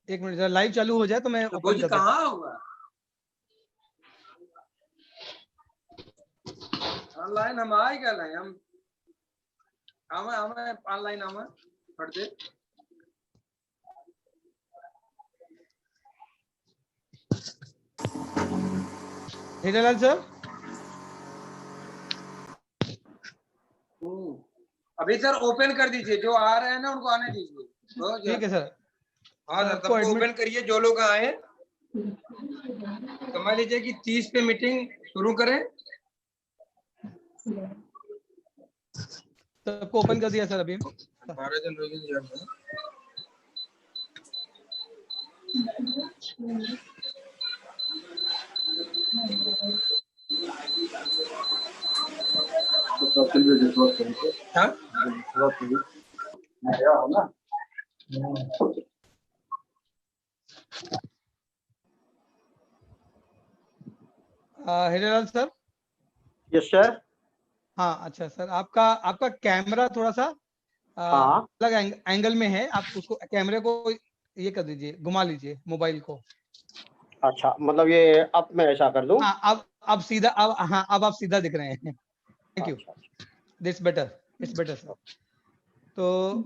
एक मिनट, जरा लाइव चालू हो जाए तो मैं तो ओपन कर देता कहाँ होगा ऑनलाइन? हम आए क्या नहीं, हम हमें ऑनलाइन हमें पढ़ दे। हीरालाल सर। अभी सर ओपन कर दीजिए, जो आ रहे हैं ना उनको आने दीजिए। ठीक है सर। हाँ सर, सबको ओपन करिए जो लोग आए। समझ लीजिए कि 30 पे मीटिंग शुरू करें। सबको ओपन कर दिया सर अभी। 12 जन रहेंगे। हीरालाल सर। Yes sir. हाँ अच्छा सर, आपका कैमरा थोड़ा सा हाँ अलग एंगल में है। आप उसको कैमरे को ये कर दीजिए, घुमा लीजिए मोबाइल को। अच्छा, मतलब ये अब मैं ऐसा कर दूं? हाँ अब सीधा, अब आप सीधा दिख रहे हैं। थैंक यू, अच्छा, this better, it's better sir. तो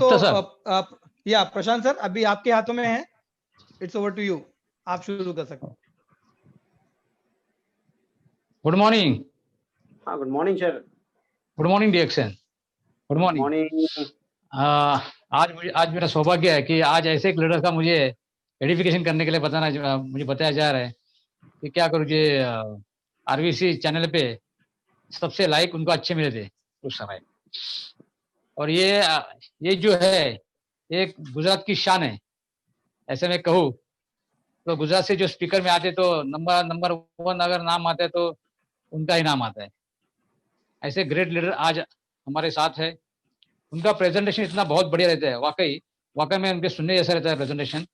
सर या प्रशांत सर, अभी आपके हाथों में है, इट्स ओवर टू यू, आप शुरू कर सकते हैं। Good morning. हाँ good morning sir. Good morning डिएक्शन। Good morning. आज मेरा सौभाग्य है कि आज ऐसे एक लीडर का मुझे एडिफिकेशन करने के लिए मुझे बताया जा रहा है कि क्या करूँ। ये आरबीसी चैनल पे सबसे लाइक उनको अच्छे मिले थे उस समय। और ये जो है एक गुजरात की शान है। ऐसे में कहूँ तो गुजरात से जो स्पीकर में आते तो नंबर 1 अगर नाम आता है तो उनका ही नाम आता है। ऐसे ग्रेट लीडर आज हमारे साथ है। उनका प्रेजेंटेशन इतना बहुत बढ़िया रहता है, वाकई में उनके सुनने जैसा रहता है प्रेजेंटेशन।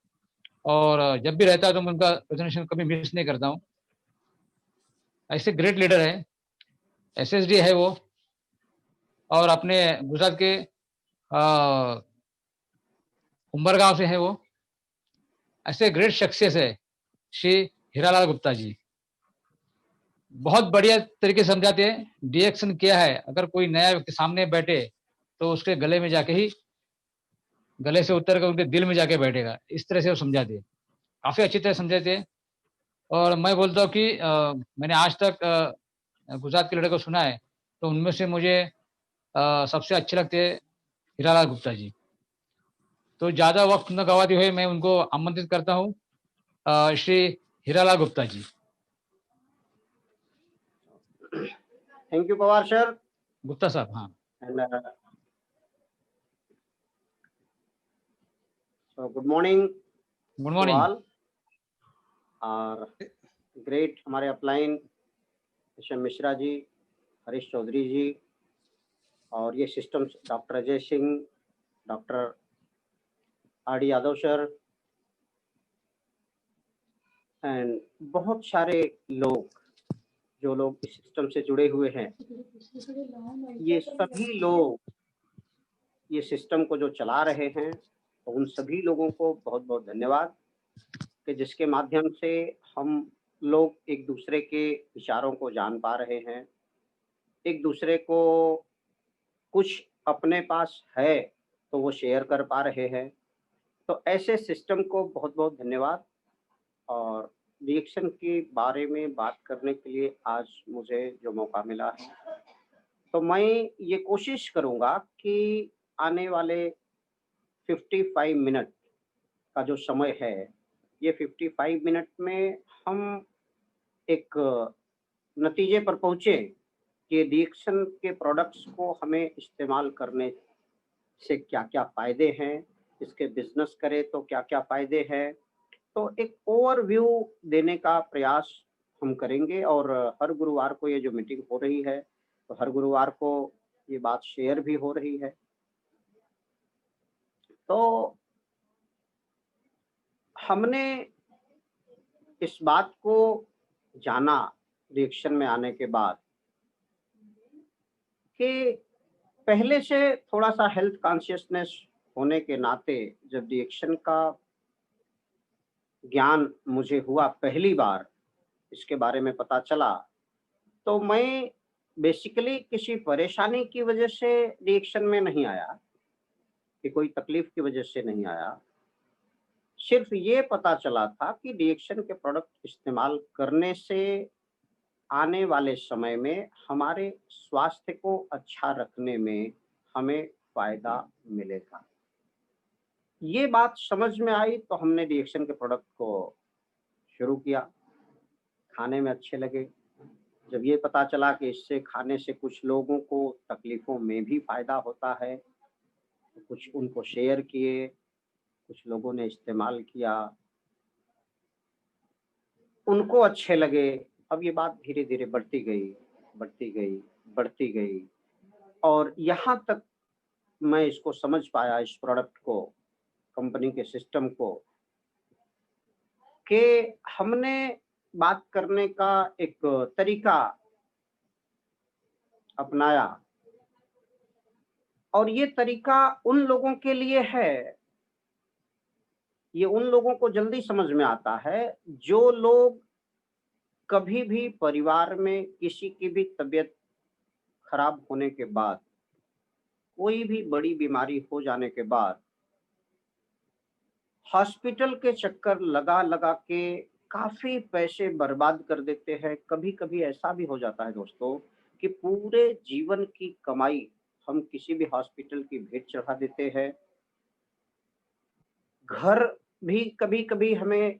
और जब भी रहता है तो मैं उनका प्रेजेंटेशन कभी मिस नहीं करता हूँ। ऐसे ग्रेट लीडर है, एसएसडी है वो, और अपने गुजरात के उम्बरगांव से है वो। ऐसे ग्रेट शख्सियत है श्री हीरालाल गुप्ता जी। बहुत बढ़िया तरीके से समझाते हैं डिएक्शन क्या है। अगर कोई नया व्यक्ति सामने बैठे तो उसके गले में जाके ही, गले से उतर कर उनके दिल में जाके बैठेगा, इस तरह से वो समझाते हैं। काफी अच्छी तरह समझाते हैं। और मैं बोलता हूँ कि मैंने आज तक गुजरात के लड़के को सुना है तो उनमें से मुझे सबसे अच्छे लगते हैं हीरालाल गुप्ता जी। तो ज्यादा वक्त न गवाते हुए मैं उनको आमंत्रित करता हूँ, Shri Hiralal Gupta ji. Thank you Pawar sir. Gupta साहब। हाँ, गुड मॉर्निंग। Good morning. और ग्रेट हमारे अपलाइन एम मिश्रा जी, हरीश चौधरी जी, और ये system doctor Ajay Singh, doctor R D Yadav sir, and बहुत सारे लोग जो लोग इस सिस्टम से जुड़े हुए हैं। ये सभी लोग ये सिस्टम को जो चला रहे हैं, तो उन सभी लोगों को बहुत बहुत धन्यवाद कि जिसके माध्यम से हम लोग एक दूसरे के विचारों को जान पा रहे हैं, एक दूसरे को कुछ अपने पास है तो वो शेयर कर पा रहे हैं। तो ऐसे सिस्टम को बहुत बहुत धन्यवाद। और रिएक्शन के बारे में बात करने के लिए आज मुझे जो मौका मिला है, तो मैं ये कोशिश करूँगा कि आने वाले 55 मिनट का जो समय है, ये 55 मिनट में हम एक नतीजे पर पहुँचे कि रिएक्शन के प्रोडक्ट्स को हमें इस्तेमाल करने से क्या-क्या फ़ायदे हैं, इसके बिज़नेस करें तो क्या-क्या फ़ायदे हैं। तो एक ओवरव्यू देने का प्रयास हम करेंगे। और हर गुरुवार को ये जो मीटिंग हो रही है, तो हर गुरुवार को ये बात शेयर भी हो रही है। तो हमने इस बात को जाना रिएक्शन में आने के बाद कि पहले से थोड़ा सा हेल्थ कॉन्शियसनेस होने के नाते जब रिएक्शन का ज्ञान मुझे हुआ पहली बार, इसके बारे में पता चला, तो मैं बेसिकली किसी परेशानी की वजह से रिएक्शन में नहीं आया, कि कोई तकलीफ की वजह से नहीं आया। सिर्फ ये पता चला था कि रिएक्शन के प्रोडक्ट इस्तेमाल करने से आने वाले समय में हमारे स्वास्थ्य को अच्छा रखने में हमें फ़ायदा मिलेगा। ये बात समझ में आई तो हमने रिएक्शन के प्रोडक्ट को शुरू किया, खाने में अच्छे लगे। जब ये पता चला कि इससे खाने से कुछ लोगों को तकलीफ़ों में भी फ़ायदा होता है, तो कुछ उनको शेयर किए, कुछ लोगों ने इस्तेमाल किया, उनको अच्छे लगे। अब ये बात धीरे-धीरे बढ़ती गई, बढ़ती गई, बढ़ती गई और यहाँ तक मैं इसको समझ पाया, इस प्रोडक्ट को, कंपनी के सिस्टम को, कि हमने बात करने का एक तरीका अपनाया और ये तरीका उन लोगों के लिए है, ये उन लोगों को जल्दी समझ में आता है जो लोग कभी भी परिवार में किसी की भी तबीयत खराब होने के बाद, कोई भी बड़ी बीमारी हो जाने के बाद हॉस्पिटल के चक्कर लगा के काफ़ी पैसे बर्बाद कर देते हैं। कभी-कभी ऐसा भी हो जाता है दोस्तों कि पूरे जीवन की कमाई हम किसी भी हॉस्पिटल की भेंट चढ़ा देते हैं। घर भी कभी-कभी हमें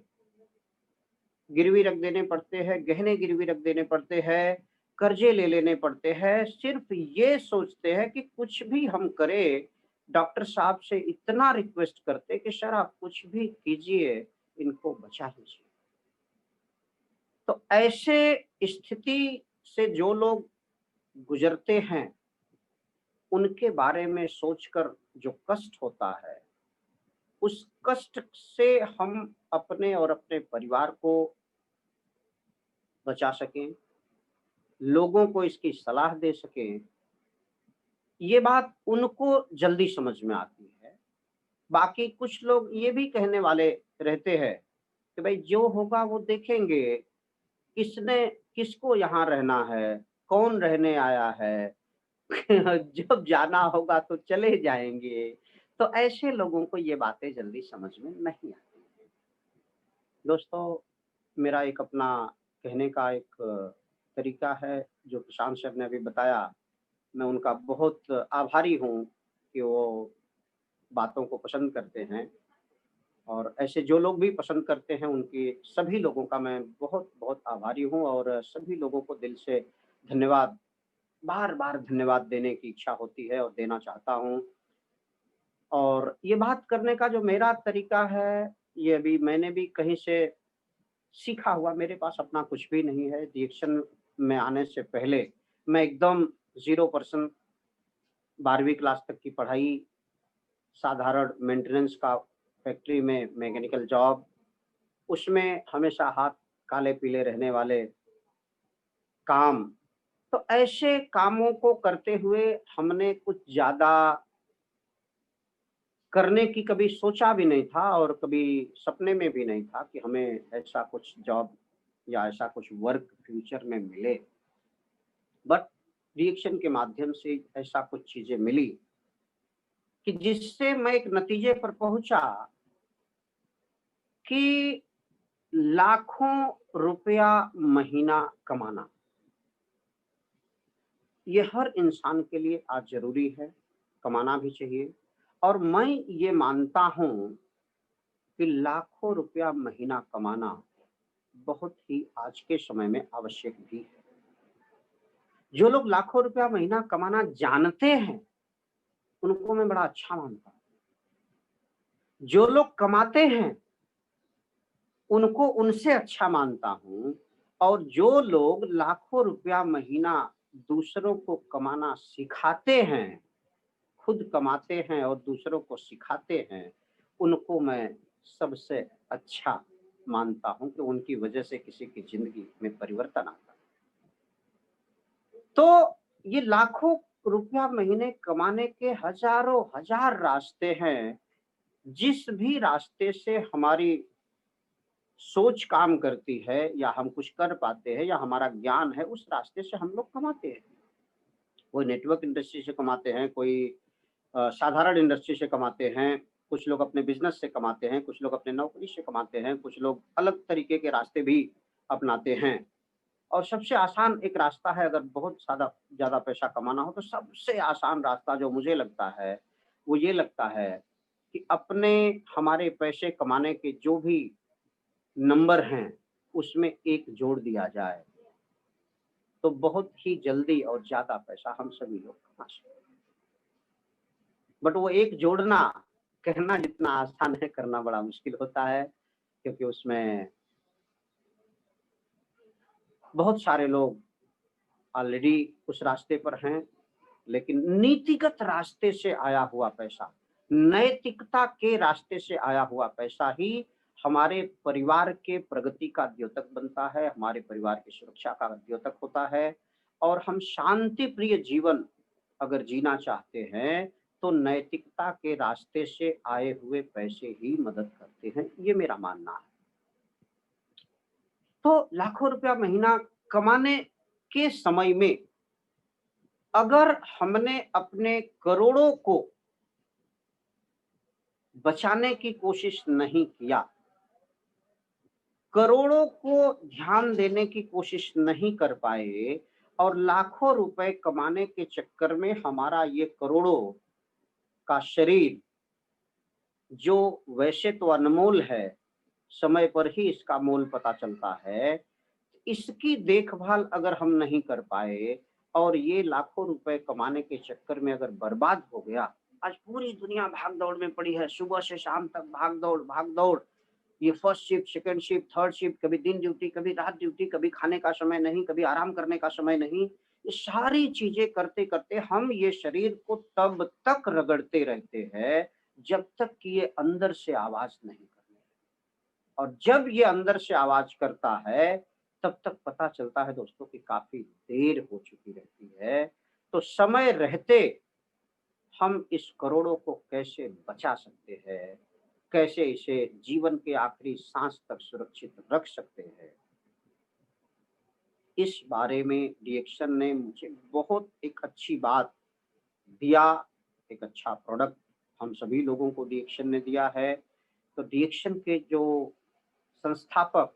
गिरवी रख देने पड़ते हैं, गहने गिरवी रख देने पड़ते हैं, कर्जे ले लेने पड़ते हैं, सिर्फ ये सोचते हैं कि कुछ भी हम करें, डॉक्टर साहब से इतना रिक्वेस्ट करते कि सर आप कुछ भी कीजिए, इनको बचा लीजिए। तो ऐसे स्थिति से जो लोग गुजरते हैं, उनके बारे में सोचकर जो कष्ट होता है, उस कष्ट से हम अपने और अपने परिवार को बचा सकें, लोगों को इसकी सलाह दे सकें, ये बात उनको जल्दी समझ में आती है। बाकी कुछ लोग ये भी कहने वाले रहते हैं कि भाई जो होगा वो देखेंगे, किसने किसको यहाँ रहना है, कौन रहने आया है, जब जाना होगा तो चले जाएँगे। तो ऐसे लोगों को ये बातें जल्दी समझ में नहीं आती। दोस्तों, मेरा एक अपना कहने का एक तरीका है जो प्रशांत सर ने अभी बताया, मैं उनका बहुत आभारी हूँ कि वो बातों को पसंद करते हैं और ऐसे जो लोग भी पसंद करते हैं उनकी सभी लोगों का मैं बहुत-बहुत आभारी हूँ और सभी लोगों को दिल से धन्यवाद, बार-बार धन्यवाद देने की इच्छा होती है और देना चाहता हूँ। और ये बात करने का जो मेरा तरीका है, ये अभी मैंने भी कहीं से सीखा हुआ, मेरे पास अपना कुछ भी नहीं है। रिएक्शन में आने से पहले मैं एकदम 0% 12वीं क्लास तक की पढ़ाई, साधारण मेंटेनेंस का फैक्ट्री में मैकेनिकल जॉब, उसमें हमेशा हाथ काले-पीले रहने वाले काम। तो ऐसे कामों को करते हुए हमने कुछ ज़्यादा करने की कभी सोचा भी नहीं था और कभी सपने में भी नहीं था कि हमें ऐसा कुछ जॉब या ऐसा कुछ वर्क फ्यूचर में मिले। बट रिएक्शन के माध्यम से ऐसा कुछ चीज़ें मिली कि जिससे मैं एक नतीजे पर पहुँचा कि लाखों रुपया महीना कमाना, ये हर इंसान के लिए आज ज़रूरी है, कमाना भी चाहिए। और मैं ये मानता हूँ कि लाखों रुपया महीना कमाना बहुत ही आज के समय में आवश्यक भी है। जो लोग लाखों रुपया महीना कमाना जानते हैं, उनको मैं बड़ा अच्छा मानता हूँ। जो लोग कमाते हैं, उनको उनसे अच्छा मानता हूँ और जो लोग लाखों रुपया महीना दूसरों को कमाना सिखाते हैं, खुद कमाते हैं और दूसरों को सिखाते हैं, उनको मैं सबसे अच्छा मानता हूँ कि उनकी वजह से किसी की ज़िंदगी में परिवर्तन आता है। तो ये लाखों रुपया महीने कमाने के हजारों हजार रास्ते हैं। जिस भी रास्ते से हमारी सोच काम करती है या हम कुछ कर पाते हैं या हमारा ज्ञान है, उस रास्ते से हम लोग कमाते हैं। कोई नेटवर्क इंडस्ट्री से कमाते हैं, कोई साधारण इंडस्ट्री से कमाते हैं, कुछ लोग अपने बिजनेस से कमाते हैं, कुछ लोग अपने नौकरी से कमाते हैं, कुछ लोग अलग तरीके के रास्ते भी अपनाते हैं। और सबसे आसान एक रास्ता है, अगर बहुत ज़्यादा पैसा कमाना हो तो सबसे आसान रास्ता जो मुझे लगता है वो ये लगता है कि अपने हमारे पैसे कमाने के जो भी नंबर हैं उसमें एक जोड़ दिया जाए तो बहुत ही जल्दी और ज़्यादा पैसा हम सभी लोग कमा सकते हैं। बट वो एक जोड़ना कहना जितना आसान है, करना बड़ा मुश्किल होता है, क्योंकि उसमें बहुत सारे लोग ऑलरेडी उस रास्ते पर हैं, लेकिन नीतिगत रास्ते से आया हुआ पैसा, नैतिकता के रास्ते से आया हुआ पैसा ही हमारे परिवार के प्रगति का द्योतक बनता है, हमारे परिवार की सुरक्षा का द्योतक होता है। और हम शांति प्रिय जीवन अगर जीना चाहते हैं तो नैतिकता के रास्ते से आए हुए पैसे ही मदद करते हैं, ये मेरा मानना है। तो लाखों रुपया महीना कमाने के समय में अगर हमने अपने करोड़ों को बचाने की कोशिश नहीं किया, करोड़ों को ध्यान देने की कोशिश नहीं कर पाए और लाखों रुपए कमाने के चक्कर में हमारा ये करोड़ों का शरीर, जो वैसे तो अनमोल है, समय पर ही इसका मोल पता चलता है, इसकी देखभाल अगर हम नहीं कर पाए और ये लाखों रुपए कमाने के चक्कर में अगर बर्बाद हो गया। आज पूरी दुनिया भाग दौड़ में पड़ी है, सुबह से शाम तक भाग दौड़, ये first shift, second shift, third shift, कभी दिन ड्यूटी, कभी रात ड्यूटी, कभी खाने का समय नहीं, कभी आराम करने का समय नहीं। ये सारी चीजें करते करते हम ये शरीर को तब तक रगड़ते रहते हैं जब तक कि ये अंदर से आवाज नहीं करने, और जब ये अंदर से आवाज करता है तब तक पता चलता है दोस्तों कि काफी देर हो चुकी रहती है। तो समय रहते हम इस करोड़ों को कैसे बचा सकते हैं, कैसे इसे जीवन के आखिरी सांस तक सुरक्षित रख सकते हैं, इस बारे में डिएक्शन ने मुझे बहुत एक अच्छी बात दिया, एक अच्छा प्रोडक्ट हम सभी लोगों को डिएक्शन ने दिया है। तो डिएक्शन के जो संस्थापक,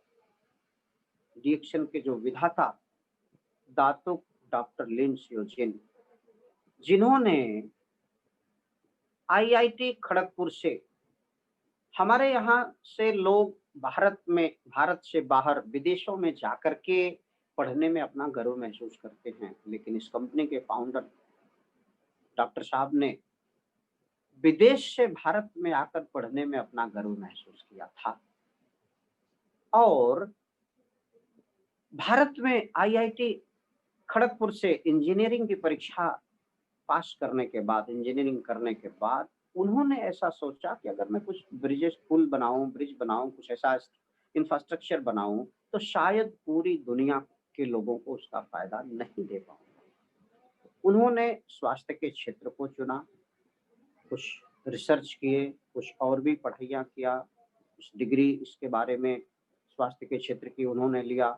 डिएक्शन के जो विधाता दातुक डॉक्टर लिन सियोजिन, जिन्होंने आईआईटी खड़गपुर से, हमारे यहाँ से लोग भारत से बाहर विदेशों में जाकर के पढ़ने में अपना गर्व महसूस करते हैं, लेकिन इस कंपनी के फाउंडर डॉक्टर साहब ने विदेश से भारत में आकर पढ़ने में अपना गर्व महसूस किया था। और भारत में आईआईटी खड़गपुर से इंजीनियरिंग की परीक्षा पास करने के बाद, इंजीनियरिंग करने के बाद उन्होंने ऐसा सोचा कि अगर मैं कुछ ब्रिज बनाऊं, कुछ ऐसा इंफ्रास्ट्रक्चर बनाऊं तो शायद पूरी दुनिया के लोगों को उसका फायदा नहीं दे पाऊंगा। उन्होंने स्वास्थ्य के क्षेत्र को चुना, कुछ रिसर्च किए, कुछ और भी पढ़ाइयाँ किया, कुछ डिग्री इसके बारे में स्वास्थ्य के क्षेत्र की उन्होंने लिया,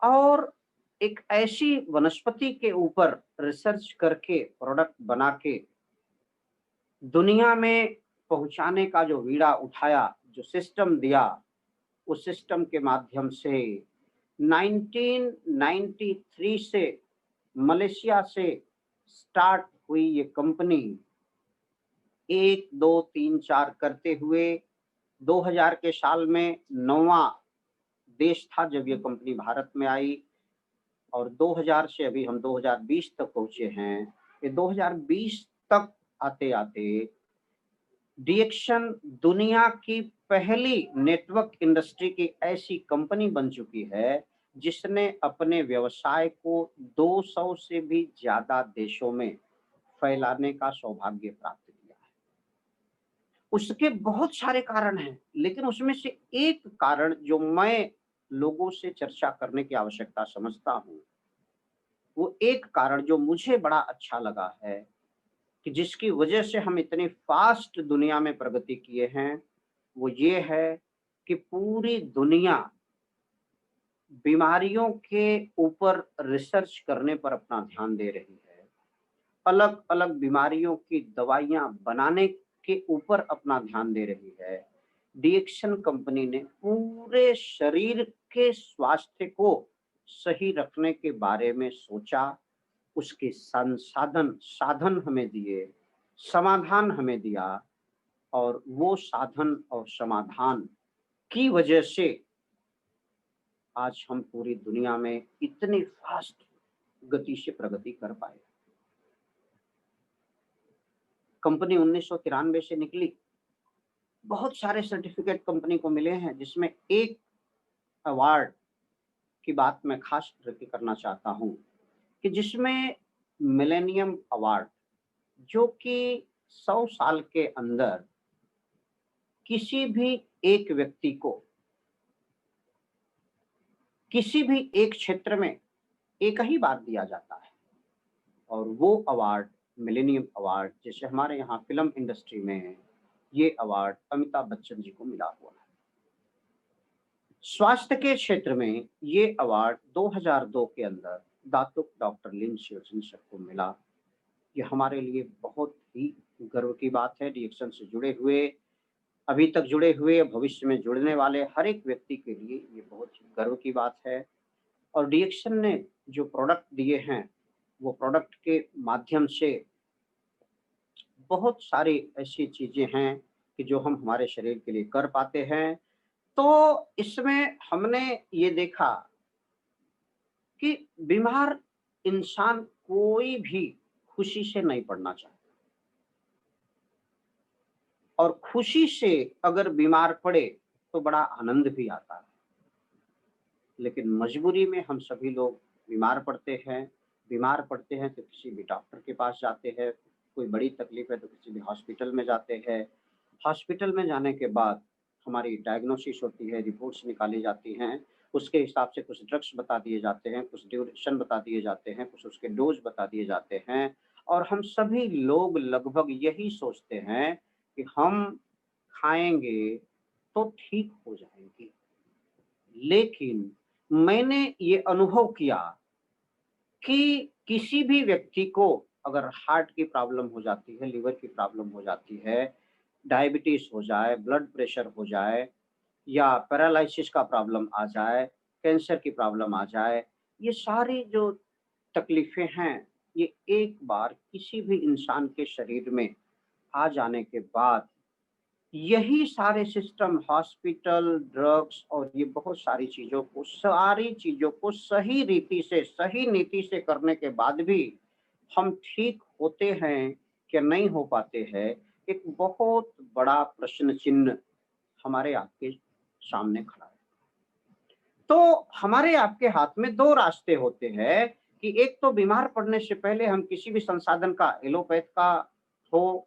और एक ऐसी वनस्पति के ऊपर रिसर्च करके प्रोडक्ट बना के दुनिया में पहुंचाने का जो वीड़ा उठाया, जो सिस्टम दिया, उस सिस्टम के माध्यम से 1993 से मलेशिया से स्टार्ट हुई ये कंपनी 1, 2, 3, 4 करते हुए 2000 के साल में 9वां देश था जब ये कंपनी भारत में आई, और 2000 से अभी हम 2020 तक पहुंचे हैं। ये 2020 तक आते आते डिएक्शन दुनिया की पहली नेटवर्क इंडस्ट्री की ऐसी कंपनी बन चुकी है जिसने अपने व्यवसाय को 200 से भी ज्यादा देशों में फैलाने का सौभाग्य प्राप्त किया है। उसके बहुत सारे कारण हैं, लेकिन उसमें से एक कारण जो मैं लोगों से चर्चा करने की आवश्यकता समझता हूँ वो एक कारण जो मुझे बड़ा अच्छा लगा है कि जिसकी वजह से हम इतनी फास्ट दुनिया में प्रगति किए हैं, वो ये है कि पूरी दुनिया बीमारियों के ऊपर रिसर्च करने पर अपना ध्यान दे रही है। अलग अलग बीमारियों की दवाइयां बनाने के ऊपर अपना ध्यान दे रही है। डीएक्शन कंपनी ने पूरे शरीर के स्वास्थ्य को सही रखने के बारे में सोचा, उसके साधन हमें दिए, समाधान हमें दिया, और वो साधन और समाधान की वजह से आज हम पूरी दुनिया में इतनी फास्ट गति से प्रगति कर पाए। कंपनी 1993 से निकली, बहुत सारे सर्टिफिकेट कंपनी को मिले हैं, जिसमें एक अवार्ड की बात मैं खास करना चाहता हूं कि जिसमें मिलेनियम अवार्ड, जो कि 100 साल के अंदर किसी भी एक व्यक्ति को किसी भी एक क्षेत्र में एक ही बार दिया जाता है, और वो अवार्ड मिलेनियम अवार्ड, जैसे हमारे यहाँ फिल्म इंडस्ट्री में ये अवार्ड अमिताभ बच्चन जी को मिला हुआ है। स्वास्थ्य के क्षेत्र में ये अवार्ड 2002 के अंदर दातुक डॉक्टर लिन शिवसन सर को मिला। ये हमारे लिए बहुत ही गर्व की बात है। डीएक्शन से जुड़े हुए, अभी तक जुड़े हुए, भविष्य में जुड़ने वाले हर एक व्यक्ति के लिए ये बहुत ही गर्व की बात है। और डीएक्शन ने जो प्रोडक्ट दिए हैं, वो प्रोडक्ट के माध्यम से बहुत सारी ऐसी चीजें हैं कि जो हम हमारे शरीर के लिए कर पाते हैं। तो इसमें हमने ये देखा कि बीमार इंसान कोई भी खुशी से नहीं पड़ना चाहता, और खुशी से अगर बीमार पड़े तो बड़ा आनंद भी आता है। लेकिन मजबूरी में हम सभी लोग बीमार पड़ते हैं तो किसी भी डॉक्टर के पास जाते हैं, कोई बड़ी तकलीफ है तो किसी भी हॉस्पिटल में जाते हैं। हॉस्पिटल में जाने के बाद हमारी डायग्नोसिस होती है, रिपोर्ट्स निकाली जाती हैं, उसके हिसाब से कुछ ड्रग्स बता दिए जाते हैं, कुछ ड्यूरेशन बता दिए जाते हैं, कुछ उसके डोज बता दिए जाते हैं, और हम सभी लोग लगभग यही सोचते हैं कि हम खाएंगे तो ठीक हो जाएंगे। लेकिन मैंने ये अनुभव किया कि किसी भी व्यक्ति को अगर हार्ट की प्रॉब्लम हो जाती है, लिवर की प्रॉब्लम हो जाती है, डायबिटीज हो जाए, ब्लड प्रेशर हो जाए, या पैरालिसिस का प्रॉब्लम आ जाए, कैंसर की प्रॉब्लम आ जाए, ये सारी जो तकलीफें हैं, ये एक बार किसी भी इंसान के शरीर में आ जाने के बाद यही सारे सिस्टम, हॉस्पिटल, ड्रग्स और ये बहुत सारी चीजों को सही रीति से, सही नीति से करने के बाद भी हम ठीक होते हैं कि नहीं हो पाते हैं, एक बहुत बड़ा प्रश्न चिन्ह हमारे आपके सामने खड़ा है। तो हमारे आपके हाथ में दो रास्ते होते हैं कि एक तो बीमार पड़ने से पहले हम किसी भी संसाधन का, एलोपैथ का हो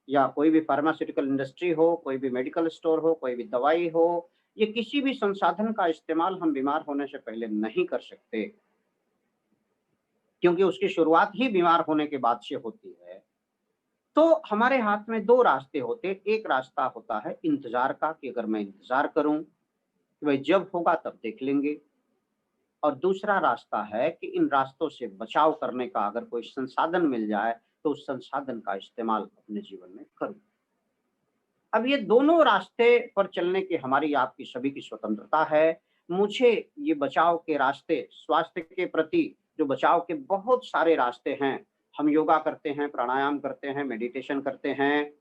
या कोई भी फार्मास्यूटिकल इंडस्ट्री हो, कोई भी मेडिकल स्टोर हो, कोई भी दवाई हो, ये किसी भी संसाधन का इस्तेमाल हम बीमार होने से पहले नहीं कर सकते, क्योंकि उसकी शुरुआत ही बीमार होने के बाद से होती है। तो हमारे हाथ में दो रास्ते होते, एक रास्ता होता है इंतजार का, कि अगर मैं इंतजार करूं कि भाई जब होगा तब देख लेंगे, और दूसरा रास्ता है कि इन रास्तों से बचाव करने का, अगर कोई संसाधन मिल जाए तो उस संसाधन का इस्तेमाल अपने जीवन में करूं। अब ये दोनों रास्ते पर चलने की हमारी आपकी सभी की स्वतंत्रता है। मुझे ये बचाव के रास्ते, स्वास्थ्य के प्रति जो बचाव के बहुत सारे रास्ते हैं, हम योगा करते हैं, प्राणायाम करते हैं, मेडिटेशन करते हैं,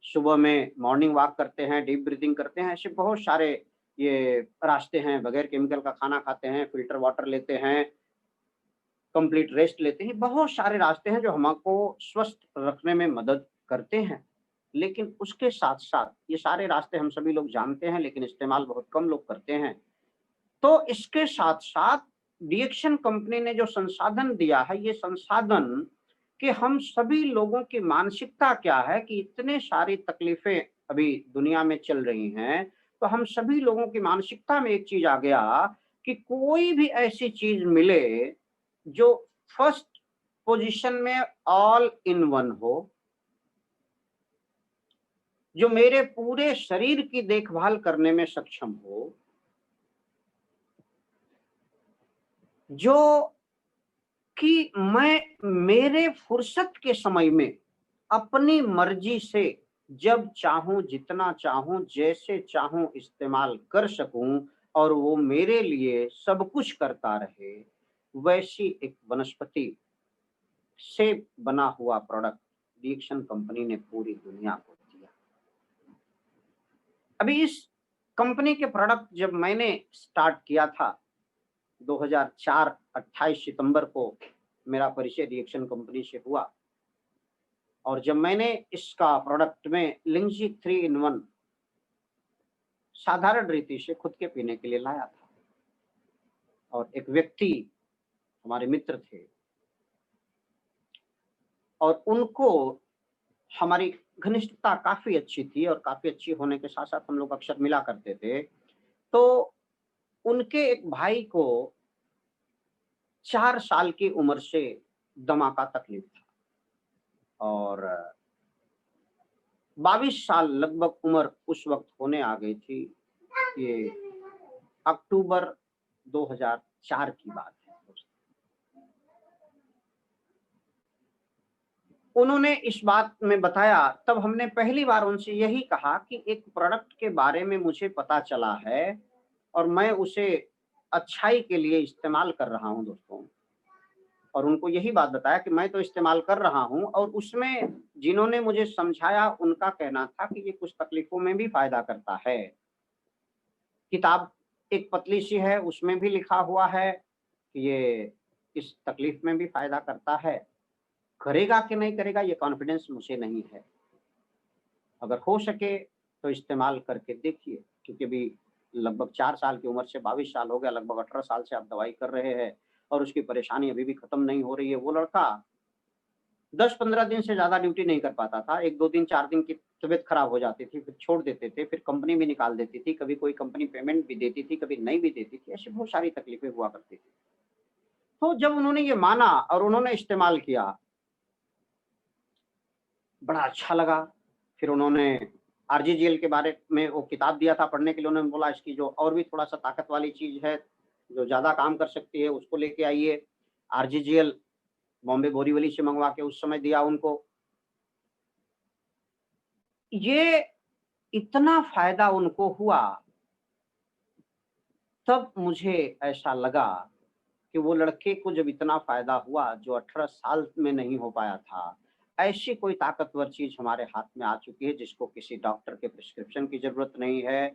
सुबह में मॉर्निंग वॉक करते हैं, डीप ब्रीथिंग करते हैं, ऐसे बहुत सारे ये रास्ते हैं, बगैर केमिकल का खाना खाते हैं, फिल्टर वाटर लेते हैं, कंप्लीट रेस्ट लेते हैं, बहुत सारे रास्ते हैं जो हमको स्वस्थ रखने में मदद करते हैं। लेकिन उसके साथ साथ ये सारे रास्ते हम सभी लोग जानते हैं, लेकिन इस्तेमाल बहुत कम लोग करते हैं। तो इसके साथ साथ डीएक्शन कंपनी ने जो संसाधन दिया है, ये संसाधन कि हम सभी लोगों की मानसिकता क्या है कि इतने सारी तकलीफें अभी दुनिया में चल रही हैं, तो हम सभी लोगों की मानसिकता में एक चीज आ गया कि कोई भी ऐसी चीज मिले जो फर्स्ट पोजीशन में ऑल इन वन हो, जो मेरे पूरे शरीर की देखभाल करने में सक्षम हो, जो कि मैं मेरे फुर्सत के समय में अपनी मर्जी से जब चाहूं, जितना चाहूं, जैसे चाहूं इस्तेमाल कर सकूं और वो मेरे लिए सब कुछ करता रहे, वैसी एक वनस्पति से बना हुआ प्रोडक्ट रिएक्शन कंपनी ने पूरी दुनिया को दिया। अभी इस कंपनी के प्रोडक्ट जब मैंने स्टार्ट किया था 2004 28 सितंबर को मेरा परिचय रिएक्शन कंपनी से हुआ, और जब मैंने इसका प्रोडक्ट में लिंजी 3 in 1 साधारण रीति से खुद के पीने के लिए लाया था, और एक व्यक्ति हमारे मित्र थे और उनको हमारी घनिष्ठता काफी अच्छी थी, और काफी अच्छी होने के साथ साथ हम लोग अक्सर मिला करते थे। तो उनके एक भाई को 4 साल की उम्र से दमा का तकलीफ था, और 22 साल लगभग उम्र उस वक्त होने आ गई थी। ये अक्टूबर 2004 की बात है। उन्होंने इस बात में बताया, तब हमने पहली बार उनसे यही कहा कि एक प्रोडक्ट के बारे में मुझे पता चला है और मैं उसे अच्छाई के लिए इस्तेमाल कर रहा हूं दोस्तों। और उनको यही बात बताया कि मैं तो इस्तेमाल कर रहा हूं, और उसमें जिन्होंने मुझे समझाया उनका कहना था कि ये कुछ तकलीफों में भी फायदा करता है। किताब एक पतली सी है, उसमें भी लिखा हुआ है कि ये इस तकलीफ में भी फायदा करता है। करेगा कि नहीं करेगा ये कॉन्फिडेंस मुझे नहीं है, अगर हो सके तो इस्तेमाल करके देखिए, क्योंकि अभी लगभग 4 साल की उम्र से 22 साल हो गया, लगभग 18 साल से आप दवाई कर रहे हैं और उसकी परेशानी अभी भी खत्म नहीं हो रही है। वो लड़का 10-15 दिन से ज्यादा ड्यूटी नहीं कर पाता था, 1-2 दिन 4 दिन की तबीयत खराब हो जाती थी, फिर छोड़ देते थे, फिर कंपनी भी निकाल देती थी, कभी कोई कंपनी पेमेंट भी देती थी, कभी नहीं भी देती थी, ऐसी बहुत सारी तकलीफें हुआ करती थी। तो जब उन्होंने ये माना और उन्होंने इस्तेमाल किया, बड़ा अच्छा लगा। फिर उन्होंने आरजीजीएल के बारे में वो किताब दिया था पढ़ने के लिए, उन्होंने बोला इसकी जो और भी थोड़ा सा ताकत वाली चीज है जो ज्यादा काम कर सकती है उसको लेके आइए। आरजीजीएल बॉम्बे बोरीवली से मंगवा के उस समय दिया उनको। ये इतना फायदा उनको हुआ, तब मुझे ऐसा लगा कि वो लड़के को जब इतना फायदा हुआ जो 18 साल में नहीं हो पाया था, ऐसी कोई ताकतवर चीज हमारे हाथ में आ चुकी है जिसको किसी डॉक्टर के प्रिस्क्रिप्शन की जरूरत नहीं है,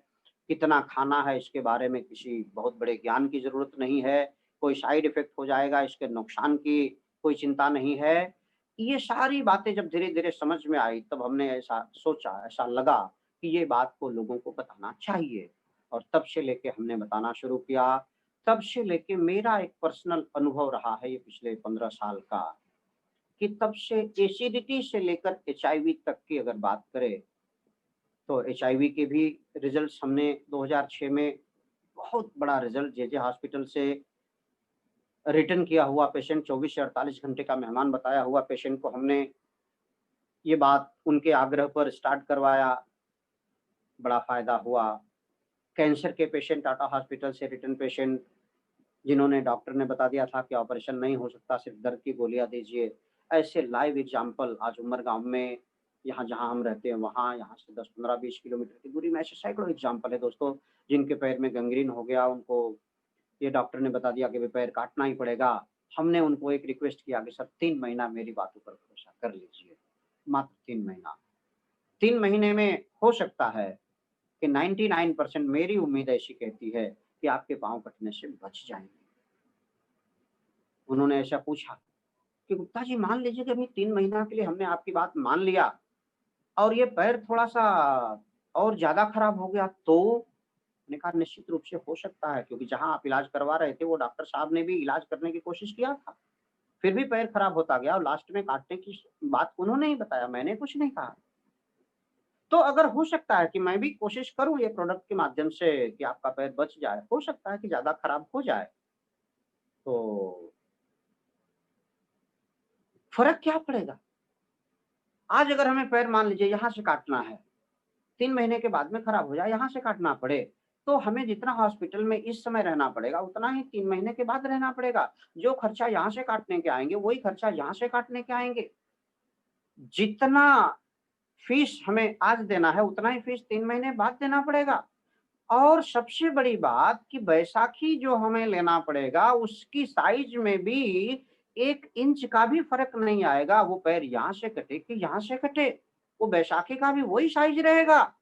कितना खाना है इसके बारे में किसी बहुत बड़े ज्ञान की जरूरत नहीं है, कोई साइड इफेक्ट हो जाएगा इसके नुकसान की कोई चिंता नहीं है। ये सारी बातें जब धीरे धीरे समझ में आई, तब हमने ऐसा सोचा, ऐसा लगा कि ये बात को लोगों को बताना चाहिए, और तब से लेके हमने बताना शुरू किया। तब से लेके मेरा एक पर्सनल अनुभव रहा है ये पिछले 15 साल का, कि तब से एसिडिटी से लेकर एचआईवी तक की अगर बात करें तो एचआईवी के भी रिजल्ट्स हमने 2006 में बहुत बड़ा रिजल्ट जे हॉस्पिटल से रिटर्न किया हुआ पेशेंट, 24 से 48 घंटे का मेहमान बताया हुआ पेशेंट को हमने ये बात उनके आग्रह पर स्टार्ट करवाया, बड़ा फायदा हुआ। कैंसर के पेशेंट टाटा हॉस्पिटल से रिटर्न पेशेंट जिन्होंने डॉक्टर ने बता दिया था कि ऑपरेशन नहीं हो सकता, सिर्फ दर्द की गोलियां दीजिए, ऐसे लाइव एग्जाम्पल आज उमरगांव में, यहाँ जहाँ हम रहते हैं वहाँ, यहाँ से 10-15-20 किलोमीटर की दूरी में ऐसे सैकड़ों एग्जाम्पल है दोस्तों, जिनके पैर में गंग्रीन हो गया, उनको ये डॉक्टर ने बता दिया कि पैर काटना ही पड़ेगा। हमने उनको एक रिक्वेस्ट किया कि सर 3 महीना मेरी बातों पर भरोसा कर लीजिए, मात्र 3 महीना। 3 महीने में हो सकता है कि 99% मेरी उम्मीद ऐसी कहती है कि आपके पाँव कटने से बच जाएंगे। उन्होंने ऐसा पूछा कि गुप्ता जी मान लीजिए कि अभी 3 महीना के लिए हमने आपकी बात मान लिया और ये पैर थोड़ा सा और ज्यादा खराब हो गया, तो मैंने कहा निश्चित रूप से हो सकता है, क्योंकि जहां आप इलाज करवा रहे थे वो डॉक्टर साहब ने भी इलाज करने की कोशिश किया था, फिर भी पैर खराब होता गया और लास्ट में काटने की बात उन्होंने ही बताया, मैंने कुछ नहीं कहा। तो अगर हो सकता है कि मैं भी कोशिश करूं ये प्रोडक्ट के माध्यम से कि आपका पैर बच जाए, हो सकता है कि ज्यादा खराब हो जाए, तो फर्क क्या पड़ेगा? आज अगर हमें पैर मान लीजिए यहाँ से काटना है, 3 महीने के बाद में खराब हो जाए, यहाँ से काटना पड़े, तो हमें जितना हॉस्पिटल में इस समय रहना पड़ेगा उतना ही 3 महीने के बाद रहना पड़ेगा। जो खर्चा यहाँ से काटने के आएंगे वही खर्चा यहाँ से काटने के आएंगे। जितना फीस हमें आज देना है उतना ही फीस 3 महीने बाद देना पड़ेगा। और सबसे बड़ी बात कि बैसाखी जो हमें लेना पड़ेगा उसकी साइज में भी 1 इंच का भी फर्क नहीं आएगा। वो पैर यहाँ से कटे कि यहाँ से कटे, वो बैसाखी का भी वही साइज रहेगा।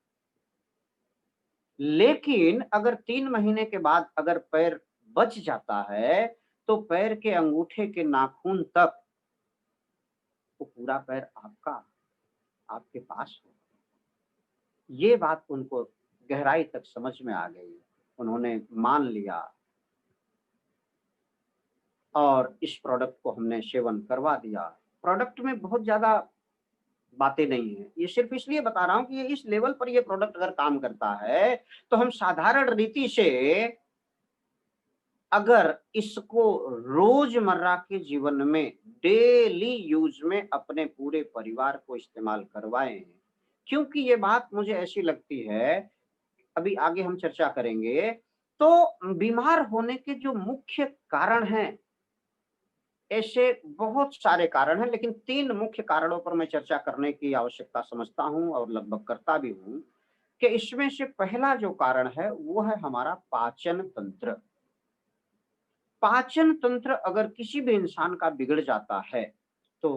लेकिन अगर 3 महीने के बाद अगर पैर बच जाता है तो पैर के अंगूठे के नाखून तक वो पूरा पैर आपके पास हो। ये बात उनको गहराई तक समझ में आ गई, उन्होंने मान लिया और इस प्रोडक्ट को हमने सेवन करवा दिया। प्रोडक्ट में बहुत ज्यादा बातें नहीं है, ये सिर्फ इसलिए बता रहा हूं कि ये इस लेवल पर ये प्रोडक्ट अगर काम करता है तो हम साधारण रीति से अगर इसको रोजमर्रा के जीवन में डेली यूज में अपने पूरे परिवार को इस्तेमाल करवाएं, क्योंकि ये बात मुझे ऐसी लगती है, अभी आगे हम चर्चा करेंगे, तो बीमार होने के जो मुख्य कारण हैं, ऐसे बहुत सारे कारण हैं, लेकिन 3 मुख्य कारणों पर मैं चर्चा करने की आवश्यकता समझता हूं और लगभग करता भी हूं कि इसमें से पहला जो कारण है वो है हमारा पाचन तंत्र। पाचन तंत्र अगर किसी भी इंसान का बिगड़ जाता है तो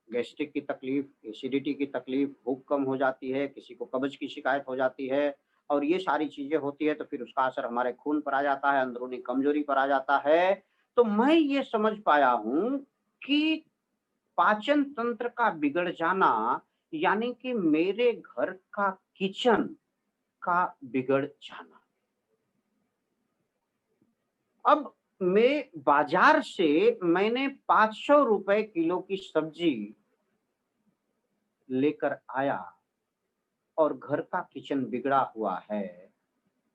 गैस्ट्रिक की तकलीफ, एसिडिटी की तकलीफ, भूख कम हो जाती है, किसी को कब्ज की शिकायत हो जाती है और ये सारी चीजें होती है तो फिर उसका असर हमारे खून पर आ जाता है, अंदरूनी कमजोरी पर आ जाता है। तो मैं ये समझ पाया हूं कि पाचन तंत्र का बिगड़ जाना यानी कि मेरे घर का किचन का बिगड़ जाना। अब मैं बाजार से मैंने 500 रुपए किलो की सब्जी लेकर आया और घर का किचन बिगड़ा हुआ है,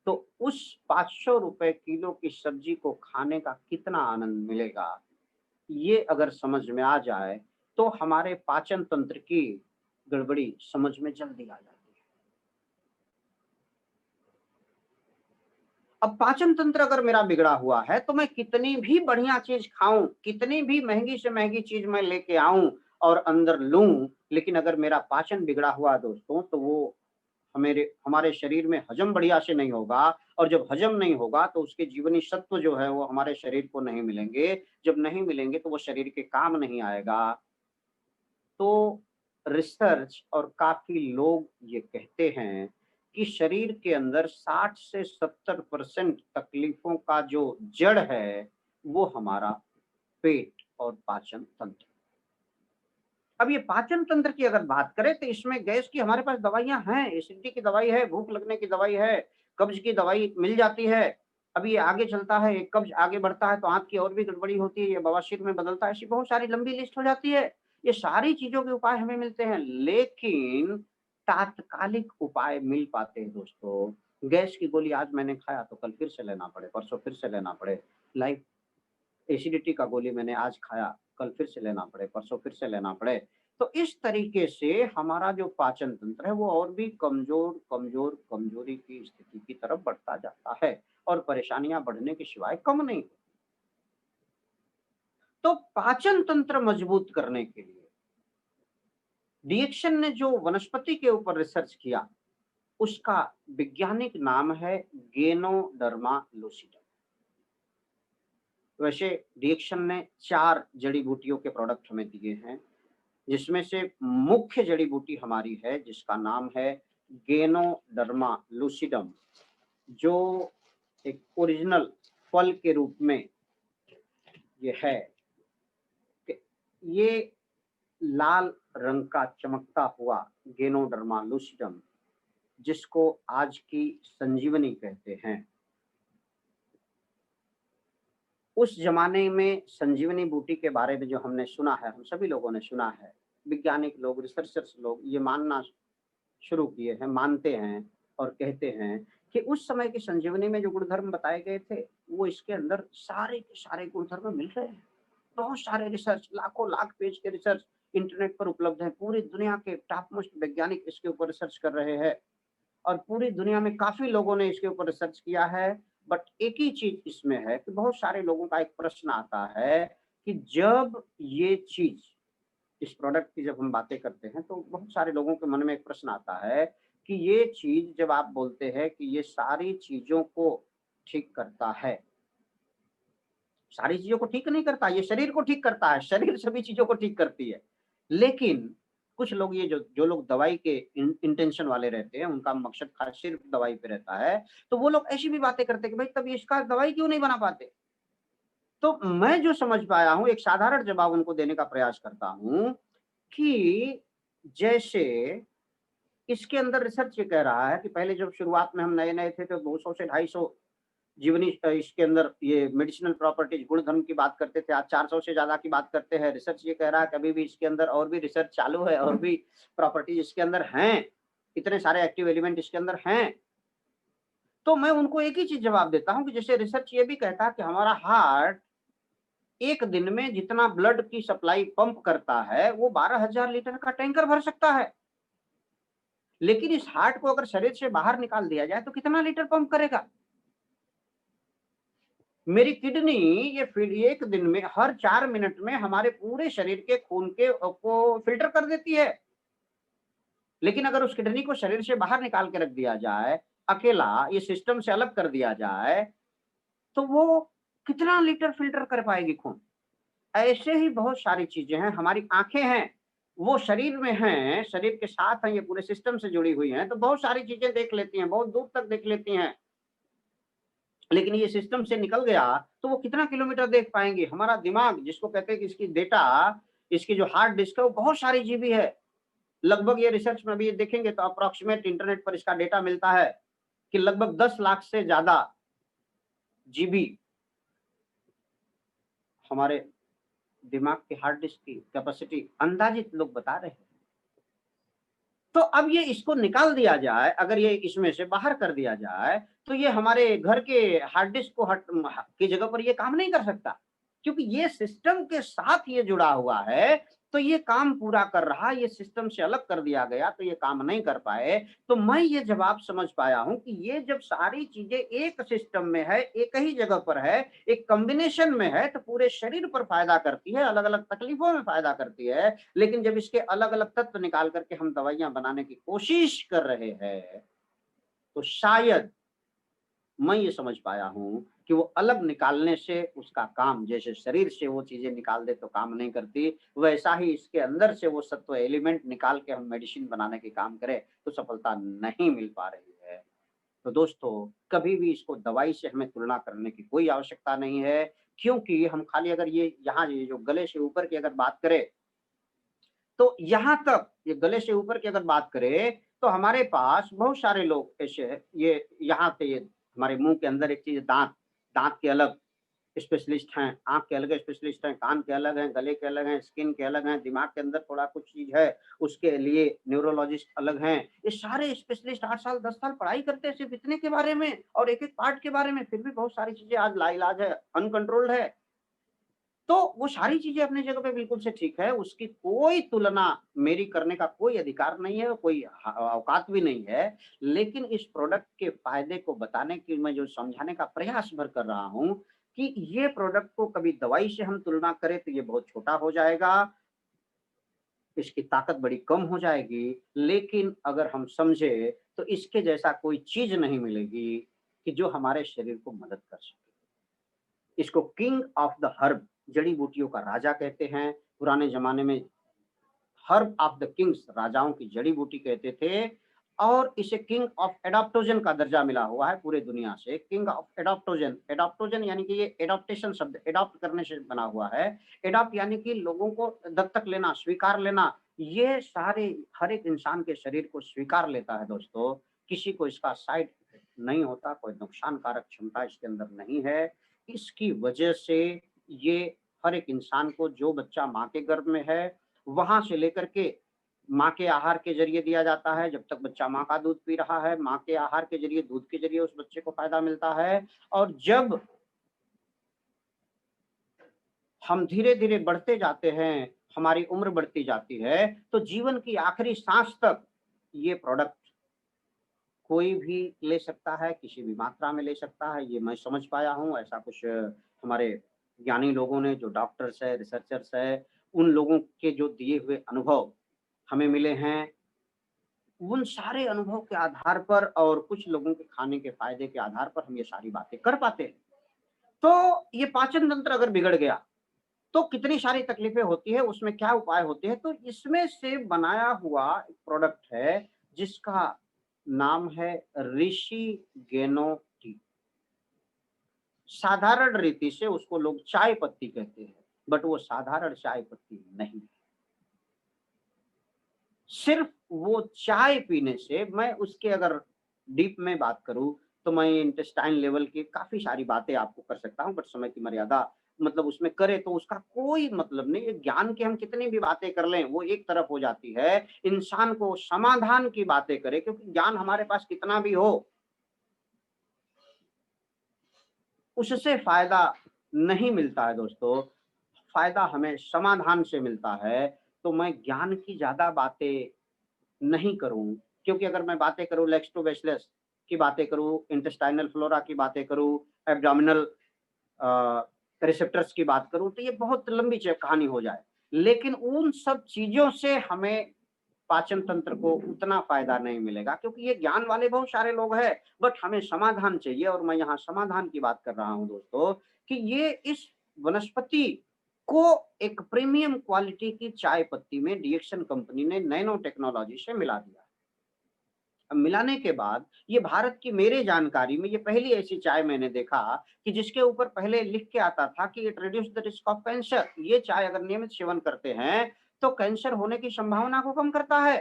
तो उस 500 रुपए किलो की सब्जी को खाने का कितना आनंद मिलेगा, ये अगर समझ में आ जाए तो हमारे पाचन तंत्र की गड़बड़ी समझ में जल्दी आ जाती है। अब पाचन तंत्र अगर मेरा बिगड़ा हुआ है तो मैं कितनी भी बढ़िया चीज खाऊं, कितनी भी महंगी से महंगी चीज मैं लेके आऊं और अंदर लूं, लेकिन अगर मेरा पाचन बिगड़ा हुआ दोस्तों तो वो हमारे शरीर में हजम बढ़िया से नहीं होगा, और जब हजम नहीं होगा तो उसके जीवनी सत्व जो है वो हमारे शरीर को नहीं मिलेंगे। जब नहीं मिलेंगे तो वो शरीर के काम नहीं आएगा। तो रिसर्च और काफी लोग ये कहते हैं कि शरीर के अंदर 60 से 70% तकलीफों का जो जड़ है वो हमारा पेट और पाचन तंत्र। अब ये पाचन तंत्र की अगर बात करें तो इसमें गैस की हमारे पास दवाइयां हैं, एसिडिटी की दवाई है, भूख लगने की दवाई है, कब्ज की दवाई मिल जाती है। अब ये आगे चलता है, एक कब्ज आगे बढ़ता है तो आंत की और भी गड़बड़ी होती है, ये बवासीर में बदलता है, ऐसी बहुत सारी लंबी लिस्ट हो जाती है। ये सारी चीजों के उपाय हमें मिलते हैं, लेकिन तात्कालिक उपाय मिल पाते हैं दोस्तों। गैस की गोली आज मैंने खाया तो कल फिर से लेना पड़े, परसों फिर से लेना पड़े। लाइक एसिडिटी का गोली मैंने आज खाया, कल फिर से लेना पड़े, परसों फिर से लेना पड़े। तो इस तरीके से हमारा जो पाचन तंत्र है वो और भी कमजोरी की स्थिति की तरफ बढ़ता जाता है और परेशानियां बढ़ने के सिवाय कम नहीं। तो पाचन तंत्र मजबूत करने के लिए डिएक्शन ने जो वनस्पति के ऊपर रिसर्च किया उसका वैज्ञानिक नाम है गेनोडर्मा लूसिडम। वैसे डिएक्शन ने 4 जड़ी बूटियों के प्रोडक्ट हमें दिए हैं, जिसमें से मुख्य जड़ी बूटी हमारी है जिसका नाम है गेनोडर्मा लूसिडम, जो एक ओरिजिनल फल के रूप में ये है। ये लाल रंग का चमकता हुआ गेनोडर्मा लूसिडम, जिसको आज की संजीवनी कहते हैं। उस जमाने में संजीवनी बूटी के बारे में जो हमने सुना है, हम सभी लोगों ने सुना है, वैज्ञानिक लोग, रिसर्चर्स लोग ये मानना शुरू किए हैं, मानते हैं और कहते हैं कि उस समय की संजीवनी में जो गुणधर्म बताए गए थे वो इसके अंदर सारे के सारे गुणधर्म मिल रहे हैं। बहुत सारे रिसर्च, लाखों लाख पेज के रिसर्च इंटरनेट पर उपलब्ध हैं। पूरी दुनिया के टॉप मोस्ट वैज्ञानिक इसके ऊपर रिसर्च कर रहे हैं और पूरी दुनिया में काफी लोगों ने इसके ऊपर रिसर्च किया है। बट एक ही चीज इसमें है कि बहुत सारे लोगों का एक प्रश्न आता है कि जब ये चीज, इस प्रोडक्ट की जब हम बातें करते हैं तो बहुत सारे लोगों के मन में एक प्रश्न आता है कि ये चीज जब आप बोलते हैं कि ये सारी चीजों को ठीक करता है, सारी चीजों को ठीक नहीं करता, ये शरीर को ठीक करता है, शरीर सभी चीजों को ठीक करती है। लेकिन कुछ लोग ये जो लोग दवाई के इंटेंशन वाले रहते हैं, उनका मकसद खास सिर्फ दवाई पे रहता है, तो वो लोग ऐसी भी बातें करते हैं कि भाई तब इसका दवाई क्यों नहीं बना पाते। तो मैं जो समझ पाया हूं, एक साधारण जवाब उनको देने का प्रयास करता हूं कि जैसे इसके अंदर रिसर्च ये कह रहा है कि पहले जब शुरुआत में हम नए थे तो 200 से 250 जीवनी इसके अंदर ये मेडिसिनल प्रॉपर्टीज गुण धर्म की बात करते थे। आज 400 से ज्यादा की बात करते हैं। रिसर्च ये कह रहा है कि अभी भी इसके अंदर और भी रिसर्च चालू है और भी प्रॉपर्टीज इसके अंदर हैं, इतने सारे एक्टिव एलिमेंट इसके अंदर हैं। तो मैं उनको एक ही चीज जवाब देता हूं कि जैसे रिसर्च ये भी कहता है कि हमारा हार्ट एक दिन में जितना ब्लड की सप्लाई पंप करता है वो 12,000 लीटर का टैंकर भर सकता है। लेकिन इस हार्ट को अगर शरीर से बाहर निकाल दिया जाए तो कितना लीटर पंप करेगा। मेरी किडनी ये एक दिन में हर 4 मिनट में हमारे पूरे शरीर के खून को फिल्टर कर देती है। लेकिन अगर उस किडनी को शरीर से बाहर निकाल के रख दिया जाए, अकेला ये सिस्टम से अलग कर दिया जाए, तो वो कितना लीटर फिल्टर कर पाएगी खून। ऐसे ही बहुत सारी चीजें हैं। हमारी आंखें हैं, वो शरीर में हैं, शरीर के साथ हैं, ये पूरे सिस्टम से जुड़ी हुई हैं, तो बहुत सारी चीजें देख लेती हैं, बहुत दूर तक देख लेती हैं। लेकिन ये सिस्टम से निकल गया तो वो कितना किलोमीटर देख पाएंगे। हमारा दिमाग, जिसको कहते हैं कि इसकी डेटा, इसकी जो हार्ड डिस्क है वो बहुत सारी जीबी है। लगभग ये रिसर्च में भी देखेंगे तो अप्रोक्सीमेट इंटरनेट पर इसका डेटा मिलता है कि लगभग 10 लाख से ज्यादा जीबी हमारे दिमाग के हार्ड डिस्क की कैपेसिटी अंदाजित लोग बता रहे हैं। तो अब ये इसको निकाल दिया जाए, अगर ये इसमें से बाहर कर दिया जाए तो ये हमारे घर के हार्ड डिस्क को की जगह पर ये काम नहीं कर सकता, क्योंकि ये सिस्टम के साथ ये जुड़ा हुआ है। तो ये काम पूरा कर रहा, ये सिस्टम से अलग कर दिया गया तो ये काम नहीं कर पाए। तो मैं ये जवाब समझ पाया हूं कि ये जब सारी चीजें एक सिस्टम में है, एक ही जगह पर है, एक कॉम्बिनेशन में है, तो पूरे शरीर पर फायदा करती है, अलग अलग तकलीफों में फायदा करती है। लेकिन जब इसके अलग अलग तत्व निकाल करके हम दवाइयां बनाने की कोशिश कर रहे हैं तो शायद मैं ये समझ पाया हूं कि वो अलग निकालने से उसका काम, जैसे शरीर से वो चीजें निकाल दे तो काम नहीं करती, वैसा ही इसके अंदर से वो सत्व एलिमेंट निकाल के हम मेडिसिन बनाने के काम करें तो सफलता नहीं मिल पा रही है। तो दोस्तों, कभी भी इसको दवाई से हमें तुलना करने की कोई आवश्यकता नहीं है, क्योंकि हम खाली अगर ये यहाँ ये जो गले से ऊपर की अगर बात करें तो यहाँ तक, ये गले से ऊपर की अगर बात करें तो हमारे पास बहुत सारे लोग ऐसे हैं, ये यहाँ से ये हमारे मुंह के अंदर एक चीज दांत के अलग स्पेशलिस्ट हैं, आंख के अलग स्पेशलिस्ट हैं, कान के अलग हैं, गले के अलग हैं, स्किन के अलग हैं, दिमाग के अंदर थोड़ा कुछ चीज है उसके लिए न्यूरोलॉजिस्ट अलग हैं। ये सारे स्पेशलिस्ट 8 साल 10 साल पढ़ाई करते हैं सिर्फ इतने के बारे में और एक एक पार्ट के बारे में, फिर भी बहुत सारी चीजें आज लाइलाज है, अनकंट्रोल्ड है। तो वो सारी चीजें अपनी जगह पे बिल्कुल से ठीक है, उसकी कोई तुलना मेरी करने का कोई अधिकार नहीं है, कोई औकात भी नहीं है। लेकिन इस प्रोडक्ट के फायदे को बताने की मैं जो समझाने का प्रयास भर कर रहा हूं कि ये प्रोडक्ट को कभी दवाई से हम तुलना करें तो ये बहुत छोटा हो जाएगा, इसकी ताकत बड़ी कम हो जाएगी। लेकिन अगर हम समझे तो इसके जैसा कोई चीज नहीं मिलेगी कि जो हमारे शरीर को मदद कर सके। इसको किंग ऑफ द हर्ब, जड़ी बूटियों का राजा कहते हैं। पुराने जमाने में हर्ब ऑफ द किंग्स, राजाओं की जड़ी बूटी कहते थे। और इसे किंग ऑफ एडाप्टोजन का दर्जा मिला हुआ है पूरे दुनिया से। किंग ऑफ एडाप्टोजन, एडाप्टोजन यानी कि ये एडाप्टेशन शब्द एडॉप्ट करने से बना हुआ है। एडॉप्ट यानी कि लोगों को दत्तक लेना, स्वीकार लेना। ये सारे हर एक इंसान के शरीर को स्वीकार लेता है दोस्तों, किसी को इसका साइड इफेक्ट नहीं होता, कोई नुकसानकारक क्षमता इसके अंदर नहीं है। इसकी वजह से ये हर एक इंसान को, जो बच्चा माँ के गर्भ में है वहां से लेकर के माँ के आहार के जरिए दिया जाता है, जब तक बच्चा माँ का दूध पी रहा है, माँ के आहार के जरिए, दूध के जरिए उस बच्चे को फायदा मिलता है। और जब हम धीरे धीरे बढ़ते जाते हैं, हमारी उम्र बढ़ती जाती है, तो जीवन की आखिरी सांस तक ये प्रोडक्ट कोई भी ले सकता है, किसी भी मात्रा में ले सकता है। ये मैं समझ पाया हूँ। ऐसा कुछ हमारे ज्ञानी लोगों ने, जो डॉक्टर्स है, रिसर्चर्स है, उन लोगों के जो दिए हुए अनुभव हमें मिले हैं, उन सारे अनुभव के आधार पर और कुछ लोगों के खाने के फायदे के आधार पर हम ये सारी बातें कर पाते हैं। तो ये पाचन तंत्र अगर बिगड़ गया तो कितनी सारी तकलीफें होती है, उसमें क्या उपाय होते हैं। तो इसमें से बनाया हुआ एक प्रोडक्ट है जिसका नाम है ऋषि गेनो टी। साधारण रीति से उसको लोग चाय पत्ती कहते हैं, बट वो साधारण चाय पत्ती नहीं है। सिर्फ वो चाय पीने से, मैं उसके अगर डीप में बात करूं तो मैं इंटेस्टाइन लेवल की काफी सारी बातें आपको कर सकता हूं, बट समय की मर्यादा मतलब उसमें करे तो उसका कोई मतलब नहीं। ज्ञान की हम कितनी भी बातें कर लें वो एक तरफ हो जाती है। इंसान को समाधान की बातें करे, क्योंकि ज्ञान हमारे पास कितना भी हो उससे फायदा नहीं मिलता है दोस्तों। फायदा हमें समाधान से मिलता है। तो मैं ज्ञान की ज्यादा बातें नहीं करूं, क्योंकि अगर मैं बातें करूं लैक्टोबैसिलस की बातें करूं, इंटेस्टाइनल फ्लोरा की बातें करूं, एब्डोमिनल रिसेप्टर्स की बात करूं, तो ये बहुत लंबी कहानी हो जाए। लेकिन उन सब चीजों से हमें पाचन तंत्र को उतना फायदा नहीं मिलेगा, क्योंकि ये ज्ञान वाले बहुत सारे लोग हैं, बट हमें समाधान चाहिए। और मैं यहाँ समाधान की बात कर रहा हूँ दोस्तों, कि ये इस वनस्पति को एक प्रीमियम क्वालिटी की चाय पत्ती में डीएक्शन कंपनी ने नैनो टेक्नोलॉजी से मिला दिया। अब मिलाने के बाद ये भारत की मेरे जानकारी में ये पहली ऐसी चाय मैंने देखा कि जिसके ऊपर पहले लिख के आता था कि it reduce the risk of cancer. ये चाय अगर नियमित सेवन करते हैं तो कैंसर होने की संभावना को कम करता है।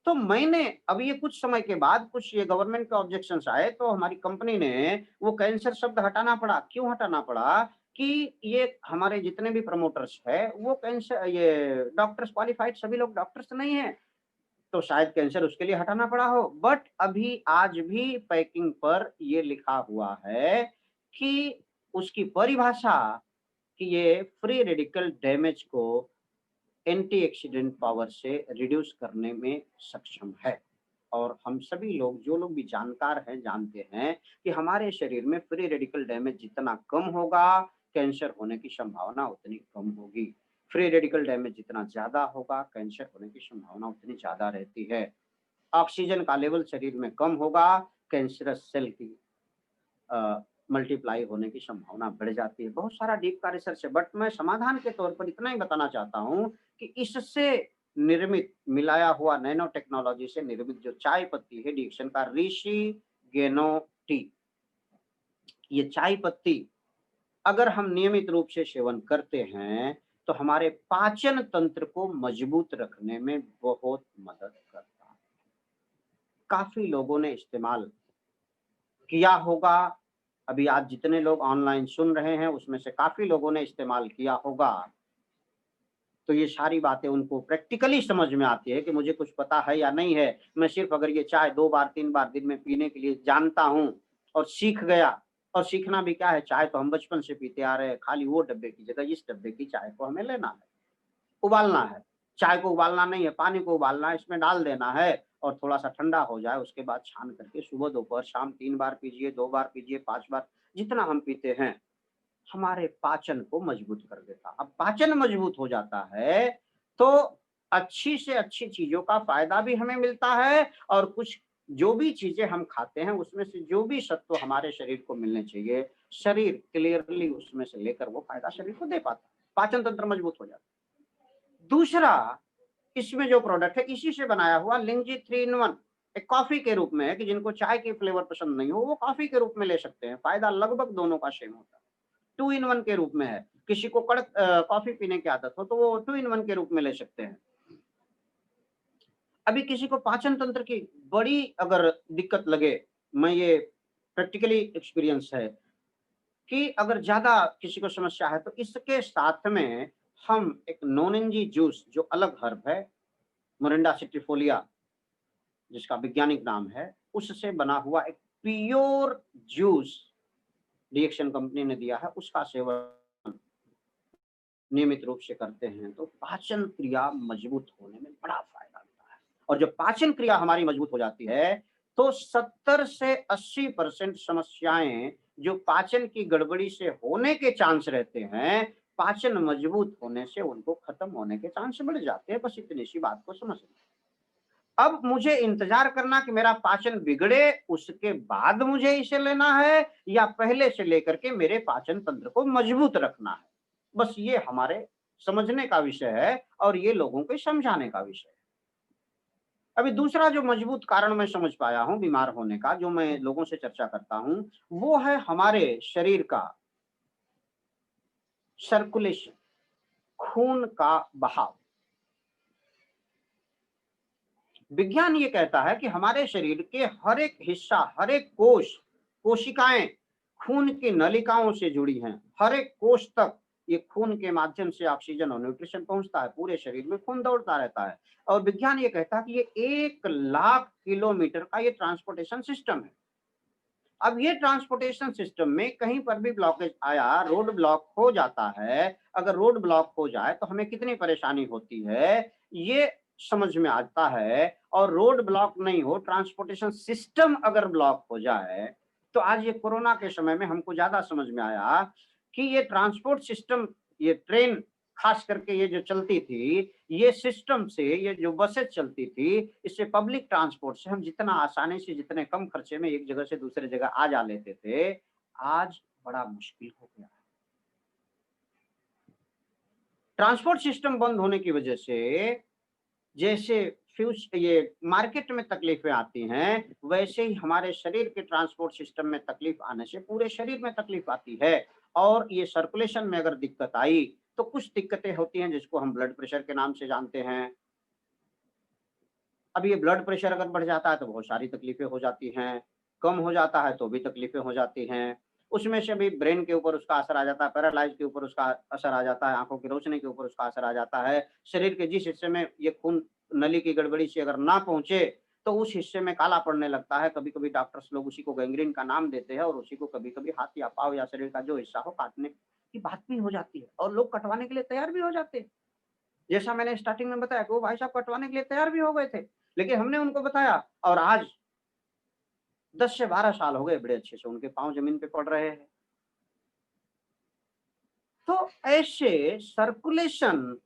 तो मैंने अब ये कुछ समय के बाद कुछ ये गवर्नमेंट के ऑब्जेक्शंस आए, तो हमारी कंपनी ने वो कैंसर शब्द हटाना पड़ा। क्यों हटाना पड़ा? कि ये हमारे जितने भी प्रमोटर्स है वो कैंसर, ये डॉक्टर्स क्वालिफाइड सभी लोग डॉक्टर्स नहीं है, तो शायद कैंसर उसके लिए हटाना पड़ा हो। बट अभी आज भी पैकिंग पर ये लिखा हुआ है कि उसकी परिभाषा कि ये फ्री रेडिकल डैमेज को एंटीऑक्सीडेंट पावर से रिड्यूस करने में सक्षम है। और हम सभी लोग, जो लोग भी जानकार हैं, जानते हैं कि हमारे शरीर में फ्री रेडिकल डैमेज जितना कम होगा कैंसर होने की संभावना उतनी कम होगी। फ्री रेडिकल डैमेज जितना ज्यादा होगा कैंसर होने की संभावना उतनी ज्यादा रहती है। ऑक्सीजन का लेवल शरीर में कम होगा, कैंसरस सेल की मल्टीप्लाई होने की संभावना बढ़ जाती है। बहुत सारा डीप का रिसर्च है, बट मैं समाधान के तौर पर इतना ही बताना चाहता हूँ कि इससे निर्मित, मिलाया हुआ नैनो टेक्नोलॉजी से निर्मित जो चाय पत्ती है डीएक्शन का ऋषि गेनो टी, ये चाय पत्ती अगर हम नियमित रूप से सेवन करते हैं तो हमारे पाचन तंत्र को मजबूत रखने में बहुत मदद करता है। काफी लोगों ने इस्तेमाल किया होगा। अभी आज जितने लोग ऑनलाइन सुन रहे हैं उसमें से काफी लोगों ने इस्तेमाल किया होगा। तो ये सारी बातें उनको प्रैक्टिकली समझ में आती है कि मुझे कुछ पता है या नहीं है। मैं सिर्फ अगर ये चाय 2 बार 3 बार दिन में पीने के लिए जानता हूँ और सीख गया, और सीखना भी क्या है, चाय तो हम बचपन से पीते आ रहे हैं, खाली वो डब्बे की जगह इस डब्बे की चाय को हमें लेना है, उबालना है। चाय को उबालना नहीं है, पानी को उबालना है, इसमें डाल देना है और थोड़ा सा ठंडा हो जाए उसके बाद छान करके सुबह दोपहर शाम 3 बार पीजिए, 2 बार पीजिए, 5 बार, जितना हम पीते हैं हमारे पाचन को मजबूत कर देता। अब पाचन मजबूत हो जाता है तो अच्छी से अच्छी चीजों का फायदा भी हमें मिलता है, और कुछ जो भी चीजें हम खाते हैं उसमें से जो भी सत्व हमारे शरीर को मिलने चाहिए, शरीर क्लियरली उसमें से लेकर वो फायदा शरीर को दे पाता है। पाचन तंत्र मजबूत हो जाता है। दूसरा, इसमें जो प्रोडक्ट है इसी से बनाया हुआ लिंजी 3 in 1 एक कॉफी के रूप में है, कि जिनको चाय की फ्लेवर पसंद नहीं हो वो कॉफी के रूप में ले सकते हैं। फायदा लगभग दोनों का सेम होता है। 2 in 1 के रूप में है। किसी को कड़क कॉफी पीने की आदत हो तो वो 2 in 1 के रूप में ले सकते हैं। अभी किसी को पाचन तंत्र की बड़ी अगर दिक्कत लगे, मैं ये प्रैक्टिकली एक्सपीरियंस है कि अगर ज्यादा किसी को समस्या है तो इसके साथ में हम एक नोनिंजी जूस, जो अलग हर्ब है मोरिंडा सिट्रीफोलिया जिसका वैज्ञानिक नाम है, उससे बना हुआ एक प्योर जूस डीएक्शन कंपनी ने दिया है, उसका सेवन नियमित रूप से करते हैं तो पाचन क्रिया मजबूत होने में बड़ा फायदा मिलता है। और जब पाचन क्रिया हमारी मजबूत हो जाती है तो 70 से 80% समस्याएं जो पाचन की गड़बड़ी से होने के चांस रहते हैं, पाचन मजबूत होने से उनको खत्म होने के चांस बढ़ जाते हैं। बस इतनी सी बात को समझना। अब मुझे इंतजार करना कि मेरा पाचन बिगड़े उसके बाद मुझे इसे लेना है, या पहले से लेकर के मेरे पाचन तंत्र को मजबूत रखना है। बस ये हमारे समझने का विषय है और ये लोगों को समझाने का विषय है। अभी दूसरा जो मजबूत कारण मैं समझ पाया हूं बीमार होने का, जो मैं लोगों से चर्चा करता हूं, वो है हमारे शरीर का सर्कुलेशन, खून का बहाव। विज्ञान ये कहता है कि हमारे शरीर के हर एक हिस्सा, हर एक कोश, कोशिकाएं खून की नलिकाओं से जुड़ी हैं। हर एक कोश तक ये खून के माध्यम से ऑक्सीजन और न्यूट्रिशन पहुंचता है। पूरे शरीर में खून दौड़ता रहता है और विज्ञान ये कहता है कि ये 1,00,000 किलोमीटर का ये ट्रांसपोर्टेशन सिस्टम है। अब ये ट्रांसपोर्टेशन सिस्टम में कहीं पर भी ब्लॉकेज आया, रोड ब्लॉक हो जाता है। अगर रोड ब्लॉक हो जाए तो हमें कितनी परेशानी होती है ये समझ में आता है। और रोड ब्लॉक नहीं हो, ट्रांसपोर्टेशन सिस्टम अगर ब्लॉक हो जाए तो आज ये कोरोना के समय में हमको ज्यादा समझ में आया कि ये ट्रांसपोर्ट सिस्टम, ये ट्रेन खास करके ये जो चलती थी, ये सिस्टम से, ये जो बसें चलती थी, इससे पब्लिक ट्रांसपोर्ट से हम जितना आसानी से, जितने कम खर्चे में एक जगह से दूसरे जगह आ जा लेते थे, आज बड़ा मुश्किल हो गया है। ट्रांसपोर्ट सिस्टम बंद होने की वजह से जैसे ये मार्केट में तकलीफें आती हैं, वैसे ही हमारे शरीर के ट्रांसपोर्ट सिस्टम में तकलीफ आने से पूरे शरीर में तकलीफ आती है। और ये सर्कुलेशन में अगर दिक्कत आई तो कुछ दिक्कतें होती हैं जिसको हम ब्लड प्रेशर के नाम से जानते हैं। अब ये ब्लड प्रेशर अगर बढ़ जाता है तो बहुत सारी तकलीफें हो जाती हैं, कम हो जाता है तो भी तकलीफें हो जाती हैं। उसमें से भी ब्रेन के ऊपर उसका असर आ जाता है, पैरालाइज के ऊपर उसका असर आ जाता है, आंखों की रोशनी के ऊपर उसका असर आ जाता है। शरीर के जिस हिस्से में ये खून नली की गड़बड़ी से अगर ना पहुंचे तो उस हिस्से में काला पड़ने लगता है। कभी कभी डॉक्टर्स लोग उसी को गैंग्रीन का नाम देते हैं और उसी को कभी कभी हाथ या पाँव या शरीर का जो हिस्सा हो काटने की बात भी हो जाती है और लोग कटवाने के लिए तैयार भी हो जाते हैं। जैसा मैंने स्टार्टिंग में बताया कि वो भाई साहब कटवाने के लिए तैयार भी हो गए थे, लेकिन हमने उनको बताया और आज 10 से 12 साल हो गए, बड़े अच्छे से उनके पाँव जमीन पे पड़ रहे हैं। तो ऐसे सर्कुलेशन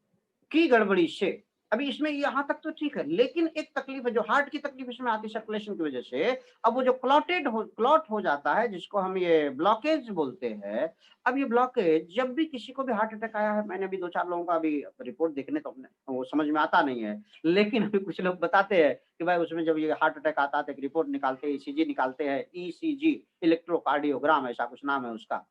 की गड़बड़ी से, अभी इसमें यहाँ तक तो ठीक है, लेकिन एक तकलीफ है जो हार्ट की तकलीफ इसमें आती है सर्कुलेशन की वजह से। अब वो जो क्लॉट हो जाता है, जिसको हम ये ब्लॉकेज बोलते हैं। अब ये ब्लॉकेज जब भी किसी को भी हार्ट अटैक आया है, मैंने अभी 2-4 लोगों का अभी रिपोर्ट देखने तो वो समझ में आता नहीं है, लेकिन अभी कुछ लोग बताते हैं कि भाई उसमें जब ये हार्ट अटैक आता है तो रिपोर्ट निकालते हैं, ईसीजी निकालते हैं, ईसीजी इलेक्ट्रोकार्डियोग्राम ऐसा कुछ नाम है उसका।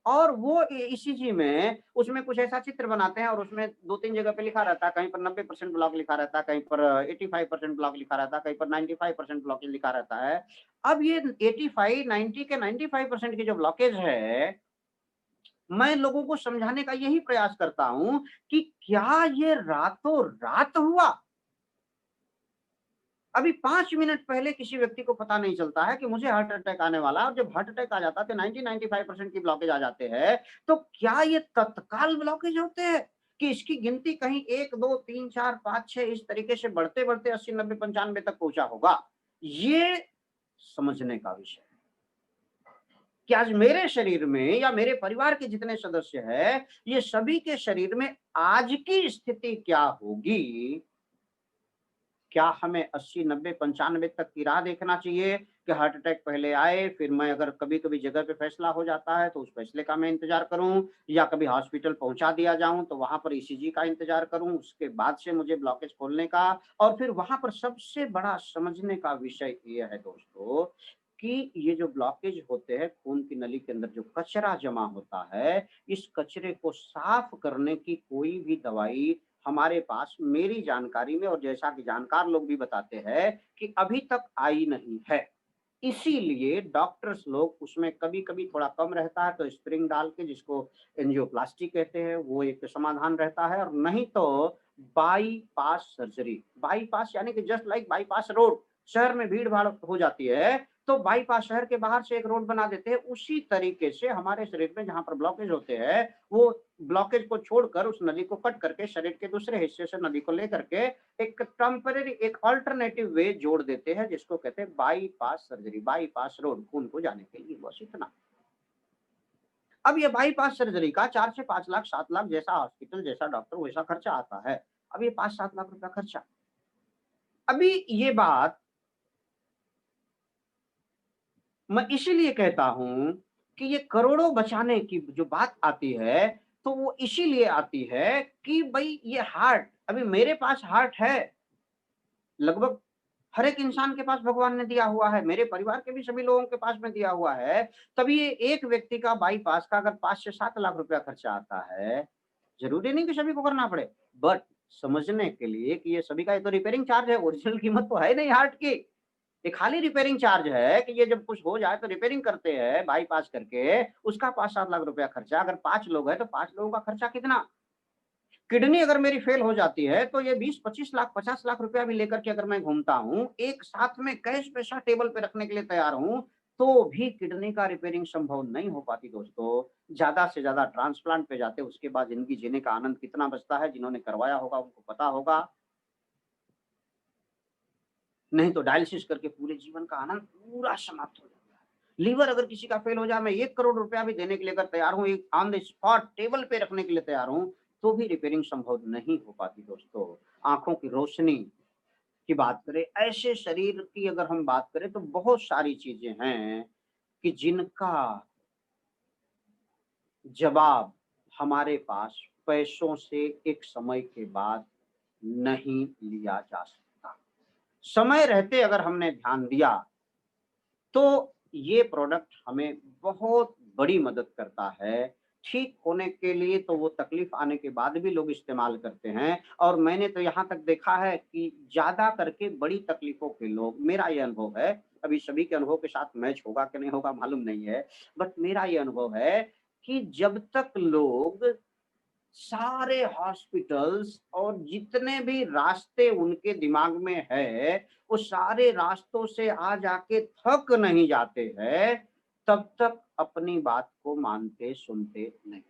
और वो ईसीजी में उसमें कुछ ऐसा चित्र बनाते हैं और उसमें 2-3 जगह पे लिखा रहता है, कहीं पर 90% ब्लॉक लिखा रहता है, कहीं पर 85% ब्लॉक लिखा रहता है, कहीं पर 95% ब्लॉकेज लिखा रहता है। अब ये 85, 90 के 95% की जो ब्लॉकेज है, मैं लोगों को समझाने का यही प्रयास करता हूं कि क्या ये रातों रात हुआ? अभी 5 मिनट पहले किसी व्यक्ति को पता नहीं चलता है कि मुझे हार्ट अटैक आने वाला है, और जब हार्ट अटैक आ जाता है 90-95% की ब्लॉकेज आ जाते हैं, तो क्या ये तत्काल ब्लॉकेज होते हैं कि इसकी गिनती कहीं 1, 2, 3, 4, 5, 6 इस तरीके से बढ़ते बढ़ते 80, 90, 95 तक पहुंचा होगा? ये समझने का विषय है कि आज मेरे शरीर में या मेरे परिवार के जितने सदस्य हैं, ये सभी के शरीर में आज की स्थिति क्या होगी? क्या हमें 80, 90, 95 तक की राह देखना चाहिए कि हार्ट अटैक पहले आए, फिर मैं अगर कभी-कभी जगह पे फैसला हो जाता है तो उस फैसले का मैं इंतजार करूं, या कभी हॉस्पिटल पहुंचा दिया जाऊं तो वहां पर ईसीजी का इंतजार करूं, उसके बाद से मुझे ब्लॉकेज खोलने का। और फिर वहां पर सबसे बड़ा समझने का विषय ये है दोस्तों कि ये जो ब्लॉकेज होते हैं, खून की नली के अंदर जो कचरा जमा होता है, इस कचरे को साफ करने की कोई भी दवाई हमारे पास, मेरी जानकारी में, और जैसा कि जानकार लोग भी बताते हैं कि अभी तक आई नहीं है। इसीलिए डॉक्टर्स लोग उसमें कभी-कभी थोड़ा कम रहता है तो स्प्रिंग डाल के, जिसको एंजियोप्लास्टी कहते हैं, वो एक समाधान रहता है। और नहीं तो बाईपास सर्जरी। बाईपास यानी कि जस्ट लाइक बाईपास रोड, शहर में भीड़ भाड़ हो जाती है तो बाईपास शहर के बाहर से एक रोड बना देते हैं। उसी तरीके से हमारे शरीर में जहां पर ब्लॉकेज होते हैं, वो ब्लॉकेज को छोड़कर उस नली को कट करके शरीर के दूसरे हिस्से से नली को लेकर के एक टेम्परेरी, एक अल्टरनेटिव वे जोड़ देते हैं, जिसको कहते हैं बाईपास सर्जरी, बाईपास रोड, खून को जाने के लिए। बस इतना। अब ये बाईपास सर्जरी का 4 से 5 लाख 7 लाख जैसा हॉस्पिटल, जैसा डॉक्टर, वैसा खर्चा आता है। अब ये 5-7 लाख रुपया खर्चा। अभी ये बात मैं इसीलिए कहता हूं कि ये करोड़ों बचाने की जो बात आती है, तो वो इसीलिए आती है कि भाई ये हार्ट, अभी मेरे पास हार्ट है, लगभग हर एक इंसान के पास भगवान ने दिया हुआ है, मेरे परिवार के भी सभी लोगों के पास में दिया हुआ है। तभी ये एक व्यक्ति का बाईपास का अगर 5 से 7 लाख रुपया खर्चा आता है, जरूरी नहीं कि सभी को करना पड़े, बट समझने के लिए कि ये सभी का, ये तो रिपेयरिंग चार्ज है, ओरिजिनल कीमत तो है नहीं हार्ट की, ये खाली रिपेयरिंग चार्ज है कि ये जब कुछ हो जाए तो रिपेयरिंग करते हैं बाईपास करके, उसका 5-7 लाख रुपया खर्चा। अगर 5 लोग हैं तो 5 लोगों का खर्चा कितना? किडनी अगर मेरी फेल हो जाती है तो ये 20-25 लाख 50 लाख रुपया भी लेकर के अगर मैं घूमता हूं, एक साथ में कैश पैसा टेबल पे रखने के लिए तैयार हूं, तो भी किडनी का रिपेयरिंग संभव नहीं हो पाती दोस्तों। ज्यादा से ज्यादा ट्रांसप्लांट पे जाते, उसके बाद जिंदगी जीने का आनंद कितना बचता है, जिन्होंने करवाया होगा उनको पता होगा। नहीं तो डायलिसिस करके पूरे जीवन का आनंद पूरा समाप्त हो जाता है। लीवर अगर किसी का फेल हो जाए, मैं 1 करोड़ रुपया भी देने के लिए अगर तैयार हूं, एक ऑन द स्पॉट टेबल पे रखने के लिए तैयार हूं, तो भी रिपेयरिंग संभव नहीं हो पाती दोस्तों। आंखों की रोशनी की बात करें, ऐसे शरीर की अगर हम बात करें, तो बहुत सारी चीजें हैं कि जिनका जवाब हमारे पास पैसों से एक समय के बाद नहीं लिया जा सकता। समय रहते अगर हमने ध्यान दिया तो ये प्रोडक्ट हमें बहुत बड़ी मदद करता है। ठीक होने के लिए तो वो तकलीफ आने के बाद भी लोग इस्तेमाल करते हैं, और मैंने तो यहाँ तक देखा है कि ज्यादा करके बड़ी तकलीफों के लोग, मेरा ये अनुभव है, अभी सभी के अनुभव के साथ मैच होगा कि नहीं होगा मालूम नहीं है, बट मेरा ये अनुभव है कि जब तक लोग सारे हॉस्पिटल्स और जितने भी रास्ते उनके दिमाग में है, वो सारे रास्तों से आ जाके थक नहीं जाते हैं, तब तक अपनी बात को मानते सुनते नहीं।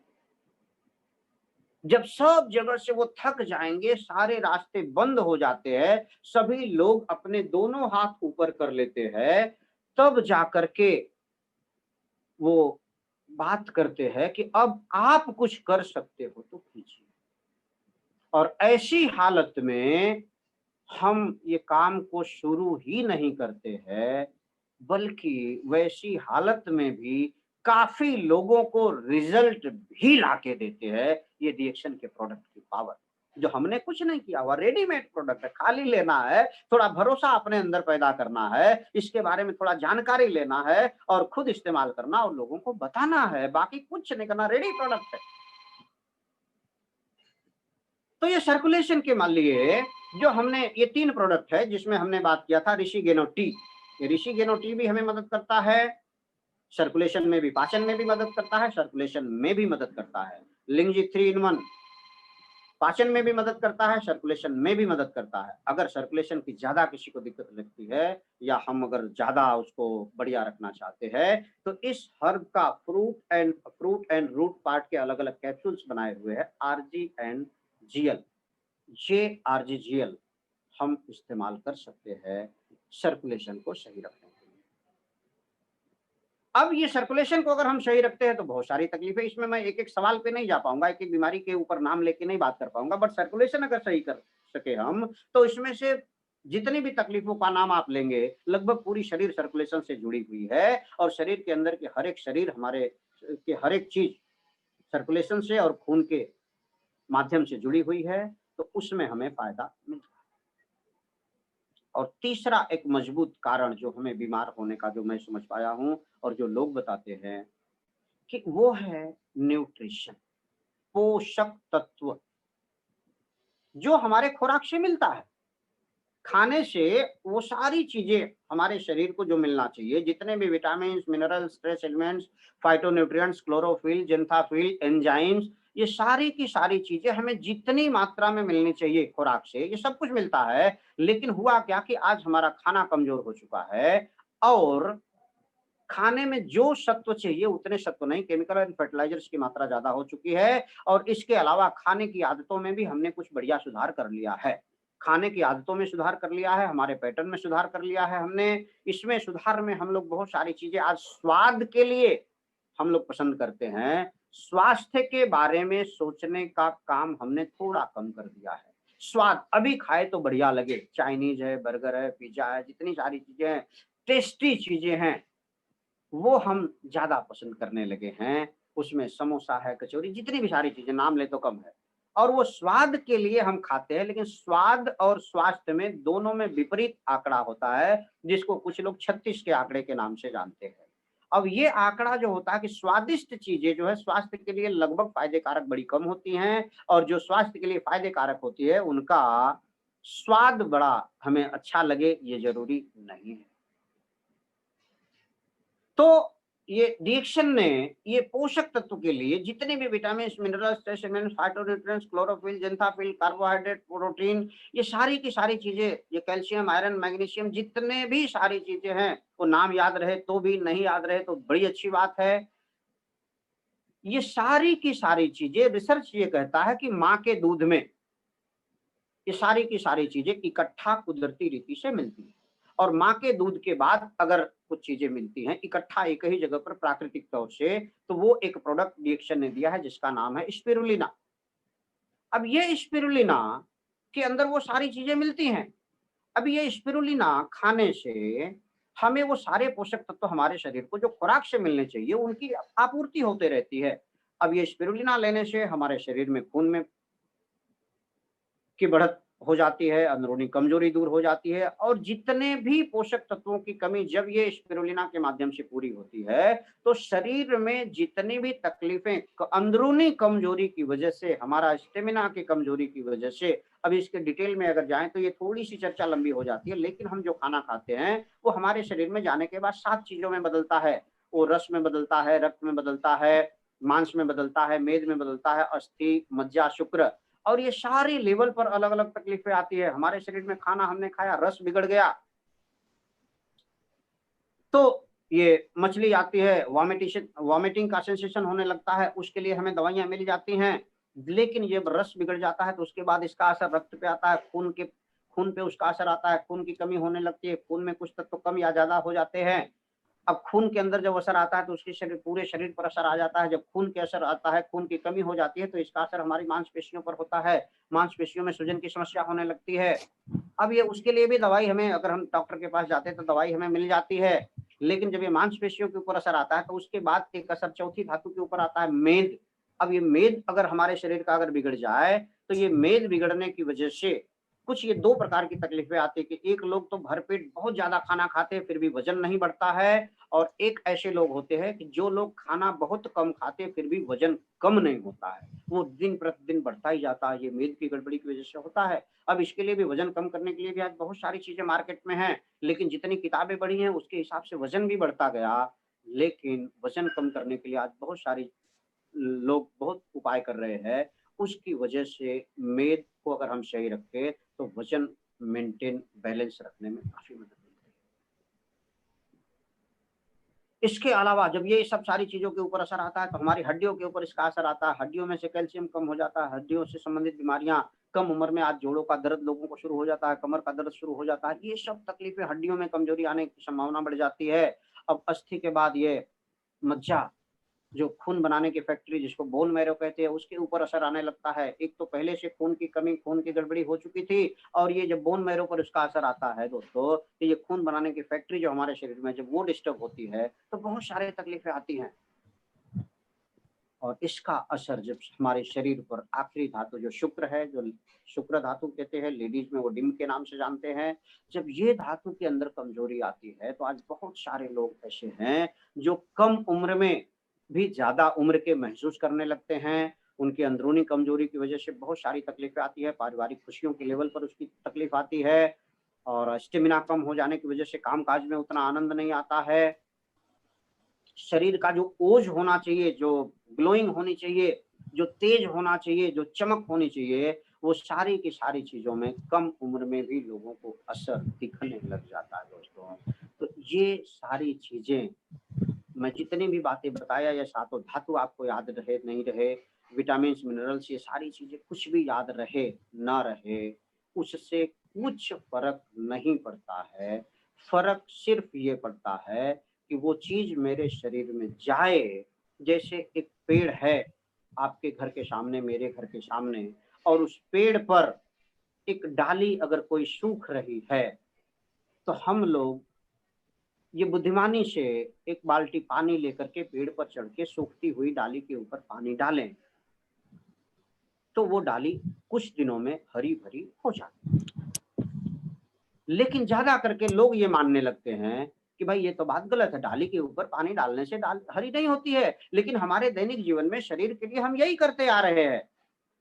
जब सब जगह से वो थक जाएंगे, सारे रास्ते बंद हो जाते हैं, सभी लोग अपने दोनों हाथ ऊपर कर लेते हैं, तब जाकर के वो बात करते हैं कि अब आप कुछ कर सकते हो तो कीजिए। और ऐसी हालत में हम ये काम को शुरू ही नहीं करते हैं, बल्कि वैसी हालत में भी काफी लोगों को रिजल्ट भी लाके देते हैं। ये रिएक्शन के प्रोडक्ट की पावर, जो हमने कुछ नहीं किया हुआ, रेडीमेड प्रोडक्ट है, खाली लेना है, थोड़ा भरोसा अपने अंदर पैदा करना है, इसके बारे में थोड़ा जानकारी लेना है और खुद इस्तेमाल करना और लोगों को बताना है, बाकी कुछ नहीं करना, रेडी प्रोडक्ट है। तो ये सर्कुलेशन के मान लिए जो हमने ये 3 प्रोडक्ट है जिसमें हमने बात किया था, ऋषि गेनो टी। ये ऋषि गेनो टी भी हमें मदद करता है, सर्कुलेशन में भी, पाचन में भी मदद करता है, सर्कुलेशन में भी मदद करता है। लिंगजी 3 in 1 पाचन में भी मदद करता है, सर्कुलेशन में भी मदद करता है। अगर सर्कुलेशन की ज्यादा किसी को दिक्कत लगती है, या हम अगर ज्यादा उसको बढ़िया रखना चाहते हैं, तो इस हर्ब का फ्रूट एंड रूट पार्ट के अलग अलग कैप्सूल्स बनाए हुए हैं, RGGL, ये RGGL हम इस्तेमाल कर सकते हैं सर्कुलेशन को सही रखने के लिए। अब ये सर्कुलेशन को अगर हम सही रखते हैं तो बहुत सारी तकलीफें, इसमें मैं एक एक सवाल पे नहीं जा पाऊंगा, एक एक बीमारी के ऊपर नाम लेके नहीं बात कर पाऊंगा, बट सर्कुलेशन अगर सही कर सके हम, तो इसमें से जितनी भी तकलीफों का नाम आप लेंगे, लगभग पूरी शरीर सर्कुलेशन से जुड़ी हुई है, और शरीर के अंदर के हर एक शरीर, हमारे के हर एक चीज सर्कुलेशन से और खून के माध्यम से जुड़ी हुई है, तो उसमें हमें फायदा मिलता है। और तीसरा एक मजबूत कारण जो हमें बीमार होने का, जो मैं समझ पाया हूं और जो लोग बताते हैं, कि वो है न्यूट्रिशन, पोषक तत्व, जो हमारे खुराक से मिलता है। खाने से वो सारी चीजें हमारे शरीर को जो मिलना चाहिए, जितने भी vitamin, minerals, trace elements, phytonutrients, chlorophyll, xanthophyll, enzymes, ये सारी की सारी चीजें हमें जितनी मात्रा में मिलनी चाहिए खुराक से, ये सब कुछ मिलता है। लेकिन हुआ क्या कि आज हमारा खाना कमजोर हो चुका है, और खाने में जो सत्व चाहिए उतने सत्व नहीं, केमिकल एंड फर्टिलाइजर्स की मात्रा ज्यादा हो चुकी है। और इसके अलावा खाने की आदतों में भी हमने कुछ बढ़िया सुधार कर लिया है। खाने की आदतों में सुधार कर लिया है, हमारे पैटर्न में सुधार कर लिया है हमने। इसमें सुधार में हम लोग बहुत सारी चीजें, आज स्वाद के लिए हम लोग पसंद करते हैं, स्वास्थ्य के बारे में सोचने का काम हमने थोड़ा कम कर दिया है। स्वाद अभी खाए तो बढ़िया लगे, चाइनीज है, बर्गर है, पिज्जा है, जितनी सारी चीजें हैं, टेस्टी चीजें हैं, वो हम ज्यादा पसंद करने लगे हैं। उसमें समोसा है, कचौरी, जितनी भी सारी चीजें नाम ले तो कम है। और वो स्वाद के लिए हम खाते हैं, लेकिन स्वाद और स्वास्थ्य में दोनों में विपरीत आंकड़ा होता है, जिसको कुछ लोग 36 के आंकड़े के नाम से जानते हैं। अब ये आंकड़ा जो होता है कि स्वादिष्ट चीजें जो है स्वास्थ्य के लिए लगभग फायदे कारक बड़ी कम होती हैं, और जो स्वास्थ्य के लिए फायदे कारक होती है उनका स्वाद बड़ा हमें अच्छा लगे ये जरूरी नहीं है। तो ये रिएक्शन ने ये पोषक तत्व के लिए जितने भी vitamin, minerals, trace elements, phytonutrients, chlorophyll, xanthophyll, carbohydrate, protein, ये सारी की सारी चीजें, ये कैल्शियम, आयरन, मैग्नीशियम, जितने भी सारी चीजें हैं, वो नाम याद रहे तो भी, नहीं याद रहे तो बड़ी अच्छी बात है। ये सारी की सारी चीजें, रिसर्च ये कहता है कि माँ के दूध में ये सारी की सारी चीजें इकट्ठा कुदरती रीति से मिलती है। और माँ के दूध के बाद अगर कुछ चीजें मिलती हैं इकट्ठा एक ही जगह पर प्राकृतिक तौर से, तो वो एक प्रोडक्ट रिएक्शन ने दिया है जिसका नाम है स्पिरुलिना। अब ये स्पिरुलिना के अंदर वो सारी चीजें मिलती हैं। अब ये स्पिरुलिना खाने से हमें वो सारे पोषक तत्व हमारे शरीर को जो खुराक से मिलने चाहिए उनकी आपूर्ति होते रहती है। अब ये स्पिरुलिना लेने से हमारे शरीर में खून में की बढ़त हो जाती है, अंदरूनी कमजोरी दूर हो जाती है, और जितने भी पोषक तत्वों की कमी जब ये स्पिरुलिना के माध्यम से पूरी होती है तो शरीर में जितनी भी तकलीफें अंदरूनी कमजोरी की वजह से, हमारा स्टेमिना की कमजोरी की वजह से, अब इसके डिटेल में अगर जाएं तो ये थोड़ी सी चर्चा लंबी हो जाती है, लेकिन हम जो खाना खाते हैं वो हमारे शरीर में जाने के बाद 7 चीजों में बदलता है। वो रस में बदलता है, रक्त में बदलता है, मांस में बदलता है, मेद में बदलता है, अस्थि, मज्जा, शुक्र, और ये सारी लेवल पर अलग अलग तकलीफें आती है। हमारे शरीर में खाना हमने खाया, रस बिगड़ गया तो ये मछली आती है, वॉमिटिंग का सेंसेशन होने लगता है, उसके लिए हमें दवाइयां मिल जाती हैं। लेकिन जब रस बिगड़ जाता है तो उसके बाद इसका असर रक्त पे आता है, खून पे उसका असर आता है, खून की कमी होने लगती है, खून में कुछ तत्व कम या ज्यादा हो जाते हैं। अब खून के अंदर जब असर आता है तो उसके पूरे शरीर पर असर आ जाता है। जब खून के असर आता है, खून की कमी हो जाती है, तो इसका असर हमारी मांसपेशियों पर होता है, मांसपेशियों में सूजन की समस्या होने लगती है। अब ये उसके लिए भी दवाई हमें, अगर हम डॉक्टर के पास जाते हैं तो दवाई हमें मिल जाती है। लेकिन जब ये मांसपेशियों के ऊपर असर आता है तो उसके बाद एक असर चौथी धातु के ऊपर आता है, मेद। अब ये मेद अगर हमारे शरीर का अगर बिगड़ जाए तो ये मेद बिगड़ने की वजह से कुछ ये 2 प्रकार की तकलीफें आती है कि एक लोग तो भरपेट बहुत ज्यादा खाना खाते हैं फिर भी वजन नहीं बढ़ता है, और एक ऐसे लोग होते हैं कि जो लोग खाना बहुत कम खाते फिर भी वजन कम नहीं होता है, वो दिन प्रतिदिन बढ़ता ही जाता है। ये मेद की गड़बड़ी की वजह से होता है। अब इसके लिए भी, वजन कम करने के लिए भी आज बहुत सारी चीजें मार्केट में हैं, लेकिन जितनी किताबें बढ़ी हैं उसके हिसाब से वजन भी बढ़ता गया। लेकिन वजन कम करने के लिए आज बहुत सारी लोग बहुत उपाय कर रहे हैं। उसकी वजह से मेद को अगर हम सही रखें तो वजन मेंटेन, बैलेंस रखने में काफी मदद मिलती है। इसके अलावा जब ये सब सारी चीजों के ऊपर असर आता है तो हमारी हड्डियों के ऊपर इसका असर आता है, हड्डियों में से कैल्शियम कम हो जाता है, हड्डियों से संबंधित बीमारियां, कम उम्र में आज जोड़ों का दर्द लोगों को शुरू हो जाता है, कमर का दर्द शुरू हो जाता है, ये सब तकलीफें, हड्डियों में कमजोरी आने की संभावना बढ़ जाती है। अब अस्थि के बाद ये मज्जा, जो खून बनाने की फैक्ट्री जिसको बोन मैरो कहते हैं, उसके ऊपर असर आने लगता है। एक तो पहले से खून की कमी, खून की गड़बड़ी हो चुकी थी, और ये जब बोन मैरो पर उसका असर आता है दोस्तों, तो ये खून बनाने की फैक्ट्री जो हमारे शरीर में जब वो डिस्टर्ब होती है तो बहुत सारे तकलीफें आती हैं। और इसका असर जब हमारे शरीर पर, आखिरी धातु जो शुक्र है, जो शुक्र धातु कहते हैं, लेडीज में वो डिम के नाम से जानते हैं, जब ये धातु के अंदर कमजोरी आती है तो आज बहुत सारे लोग ऐसे हैं जो कम उम्र में भी ज्यादा उम्र के महसूस करने लगते हैं। उनकी अंदरूनी कमजोरी की वजह से बहुत सारी तकलीफें आती है, पारिवारिक खुशियों के लेवल पर उसकी तकलीफ आती है, और स्टेमिना कम हो जाने की वजह से कामकाज में उतना आनंद नहीं आता है। शरीर का जो ओज होना चाहिए, जो ग्लोइंग होनी चाहिए, जो तेज होना चाहिए, जो चमक होनी चाहिए, वो सारी की सारी चीजों में कम उम्र में भी लोगों को असर दिखने लग जाता है दोस्तों। तो ये सारी चीजें, मैं जितनी भी बातें बताया, या सातों धातु आपको याद रहे नहीं रहे, विटामिन मिनरल्स, ये सारी चीजें कुछ भी याद रहे ना रहे, उससे कुछ फर्क नहीं पड़ता है। फर्क सिर्फ ये पड़ता है कि वो चीज मेरे शरीर में जाए। जैसे एक पेड़ है आपके घर के सामने, मेरे घर के सामने, और उस पेड़ पर एक डाली अगर कोई सूख रही है, तो हम लोग ये बुद्धिमानी से एक बाल्टी पानी लेकर के पेड़ पर चढ़ के सूखती हुई डाली के ऊपर पानी डालें, तो वो डाली कुछ दिनों में हरी भरी हो जाती। लेकिन ज्यादा करके लोग ये मानने लगते हैं कि भाई ये तो बात गलत है, डाली के ऊपर पानी डालने से डाल हरी नहीं होती है। लेकिन हमारे दैनिक जीवन में शरीर के लिए हम यही करते आ रहे हैं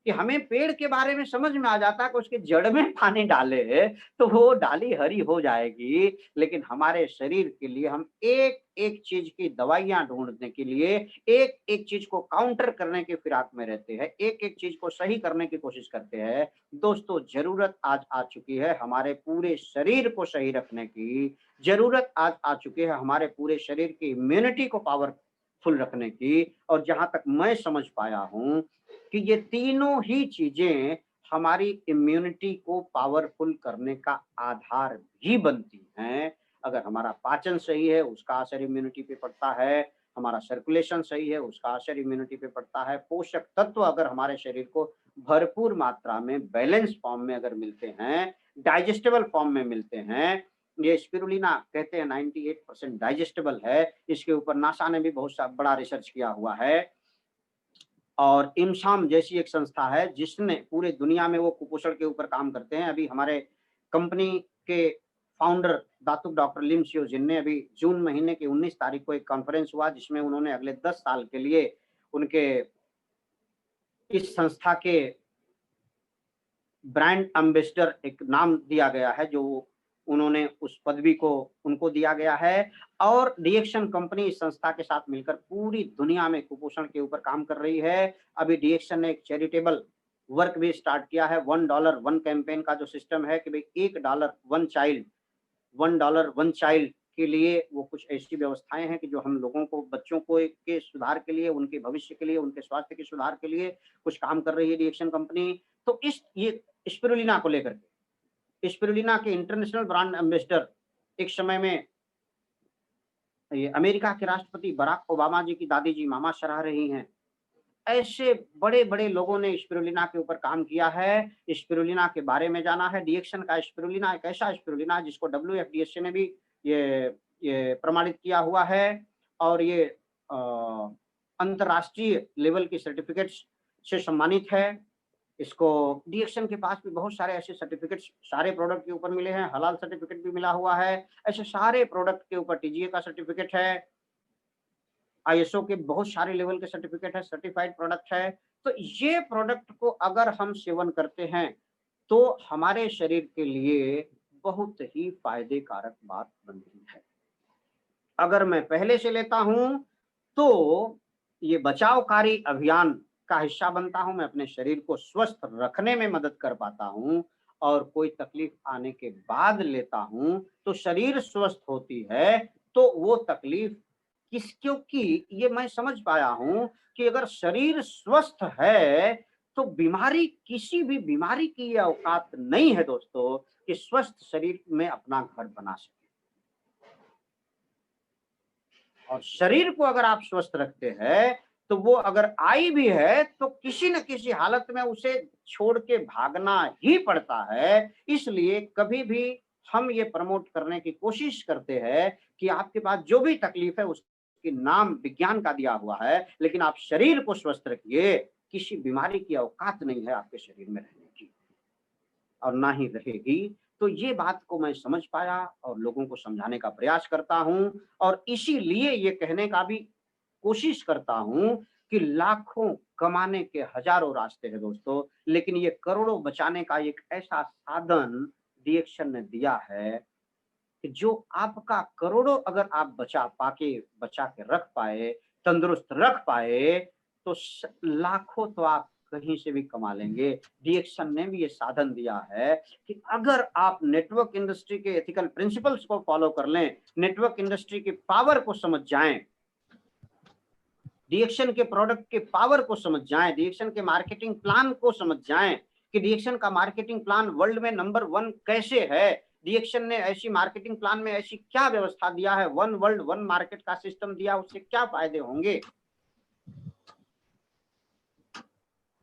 कि हमें पेड़ के बारे में समझ में आ जाता है कि उसके जड़ में पानी डाले तो वो डाली हरी हो जाएगी। लेकिन हमारे शरीर के लिए हम एक एक चीज की दवाइयां ढूंढने के लिए, एक एक चीज को काउंटर करने के फिराक में रहते हैं, एक एक चीज को सही करने की कोशिश करते हैं। दोस्तों, जरूरत आज आ चुकी है हमारे पूरे शरीर को सही रखने की। जरूरत आज आ चुकी है हमारे पूरे शरीर की इम्यूनिटी को पावरफुल रखने की। और जहां तक मैं समझ पाया हूं कि ये तीनों ही चीजें हमारी इम्यूनिटी को पावरफुल करने का आधार भी बनती हैं। अगर हमारा पाचन सही है, उसका असर इम्यूनिटी पे पड़ता है। हमारा सर्कुलेशन सही है, उसका असर इम्यूनिटी पे पड़ता है। पोषक तत्व अगर हमारे शरीर को भरपूर मात्रा में बैलेंस फॉर्म में अगर मिलते हैं, डाइजेस्टेबल फॉर्म में मिलते हैं, ये स्पिरुलिना कहते हैं 98% डाइजेस्टेबल है। इसके ऊपर नासा ने भी बहुत बड़ा रिसर्च किया हुआ है। और इमसाम जैसी एक संस्था है जिसने पूरे दुनिया में वो कुपोषण के ऊपर काम करते हैं। अभी हमारे कंपनी के फाउंडर दातुक डॉक्टर लिम सियोजिन ने अभी जून महीने की 19 तारीख को एक कॉन्फ्रेंस हुआ जिसमें उन्होंने अगले 10 साल के लिए उनके इस संस्था के ब्रांड एम्बेसडर एक नाम दिया गया है, जो उन्होंने उस पदवी को उनको दिया गया है। और डीएक्शन कंपनी इस संस्था के साथ मिलकर पूरी दुनिया में कुपोषण के ऊपर काम कर रही है। अभी डीएक्शन ने एक चैरिटेबल वर्क भी स्टार्ट किया है। $1 1 कैंपेन का जो सिस्टम है कि भाई $1 1 चाइल्ड, $1 1 चाइल्ड के लिए वो कुछ ऐसी व्यवस्थाएं हैं कि जो हम लोगों को, बच्चों को के सुधार के लिए, उनके भविष्य के लिए, उनके स्वास्थ्य के सुधार के लिए कुछ काम कर रही है डीएक्शन कंपनी। तो इस ये स्पिरुलिना को लेकर के, स्पिरुलिना के इंटरनेशनल ब्रांड एम्बेसडर एक समय में ये अमेरिका के राष्ट्रपति बराक ओबामा जी की दादी जी मामा सराह रही हैं। ऐसे बड़े बड़े लोगों ने स्पिरुलिना के ऊपर काम किया है, स्पिरुलिना के बारे में जाना है। डीएक्शन का स्पिरुलिना एक ऐसा स्पिरुलिना जिसको WFDSC ने भी ये प्रमाणित किया हुआ है और ये अंतर्राष्ट्रीय लेवल की सर्टिफिकेट्स से सम्मानित है। इसको डीएक्शन के पास भी बहुत सारे ऐसे सर्टिफिकेट्स सारे प्रोडक्ट के ऊपर मिले हैं। हलाल सर्टिफिकेट भी मिला हुआ है। ऐसे सारे प्रोडक्ट के ऊपर टीजीए का सर्टिफिकेट है, आईएसओ के बहुत सारे लेवल के सर्टिफिकेट है, सर्टिफाइड प्रोडक्ट है। तो ये प्रोडक्ट को अगर हम सेवन करते हैं तो हमारे शरीर के लिए बहुत ही फायदे कारक बात बनती है। अगर मैं पहले से लेता हूं तो ये बचावकारी अभियान का हिस्सा बनता हूं, मैं अपने शरीर को स्वस्थ रखने में मदद कर पाता हूं। और कोई तकलीफ आने के बाद लेता हूं तो शरीर स्वस्थ होती है। तो वो तकलीफ क्योंकि ये मैं समझ पाया हूं कि अगर शरीर स्वस्थ है तो बीमारी, किसी भी बीमारी की ये औकात नहीं है दोस्तों कि स्वस्थ शरीर में अपना घर बना सके। और शरीर को अगर आप स्वस्थ रखते हैं तो वो अगर आई भी है तो किसी न किसी हालत में उसे छोड़ के भागना ही पड़ता है। इसलिए कभी भी हम ये प्रमोट करने की कोशिश करते हैं कि आपके पास जो भी तकलीफ है उसके नाम विज्ञान का दिया हुआ है, लेकिन आप शरीर को स्वस्थ रखिए। किसी बीमारी की औकात नहीं है आपके शरीर में रहने की और ना ही रहेगी। तो ये बात को मैं समझ पाया और लोगों को समझाने का प्रयास करता हूं। और इसीलिए ये कहने का भी कोशिश करता हूं कि लाखों कमाने के हजारों रास्ते हैं दोस्तों, लेकिन ये करोड़ों बचाने का एक ऐसा साधन डीएक्शन ने दिया है कि जो आपका करोड़ों अगर आप बचा के रख पाए, तंदुरुस्त रख पाए, तो लाखों तो आप कहीं से भी कमा लेंगे। डीएक्शन ने भी ये साधन दिया है कि अगर आप नेटवर्क इंडस्ट्री के एथिकल प्रिंसिपल्स को फॉलो कर लें, नेटवर्क इंडस्ट्री की पावर को समझ जाएं, डीएक्शन के प्रोडक्ट के पावर को समझ जाएं, डीएक्शन के मार्केटिंग प्लान को समझ जाएं कि डीएक्शन का मार्केटिंग प्लान वर्ल्ड में नंबर 1 कैसे है, डीएक्शन ने ऐसी मार्केटिंग प्लान में ऐसी क्या व्यवस्था दिया है, 1 वर्ल्ड 1 मार्केट का सिस्टम दिया, उससे क्या फायदे होंगे,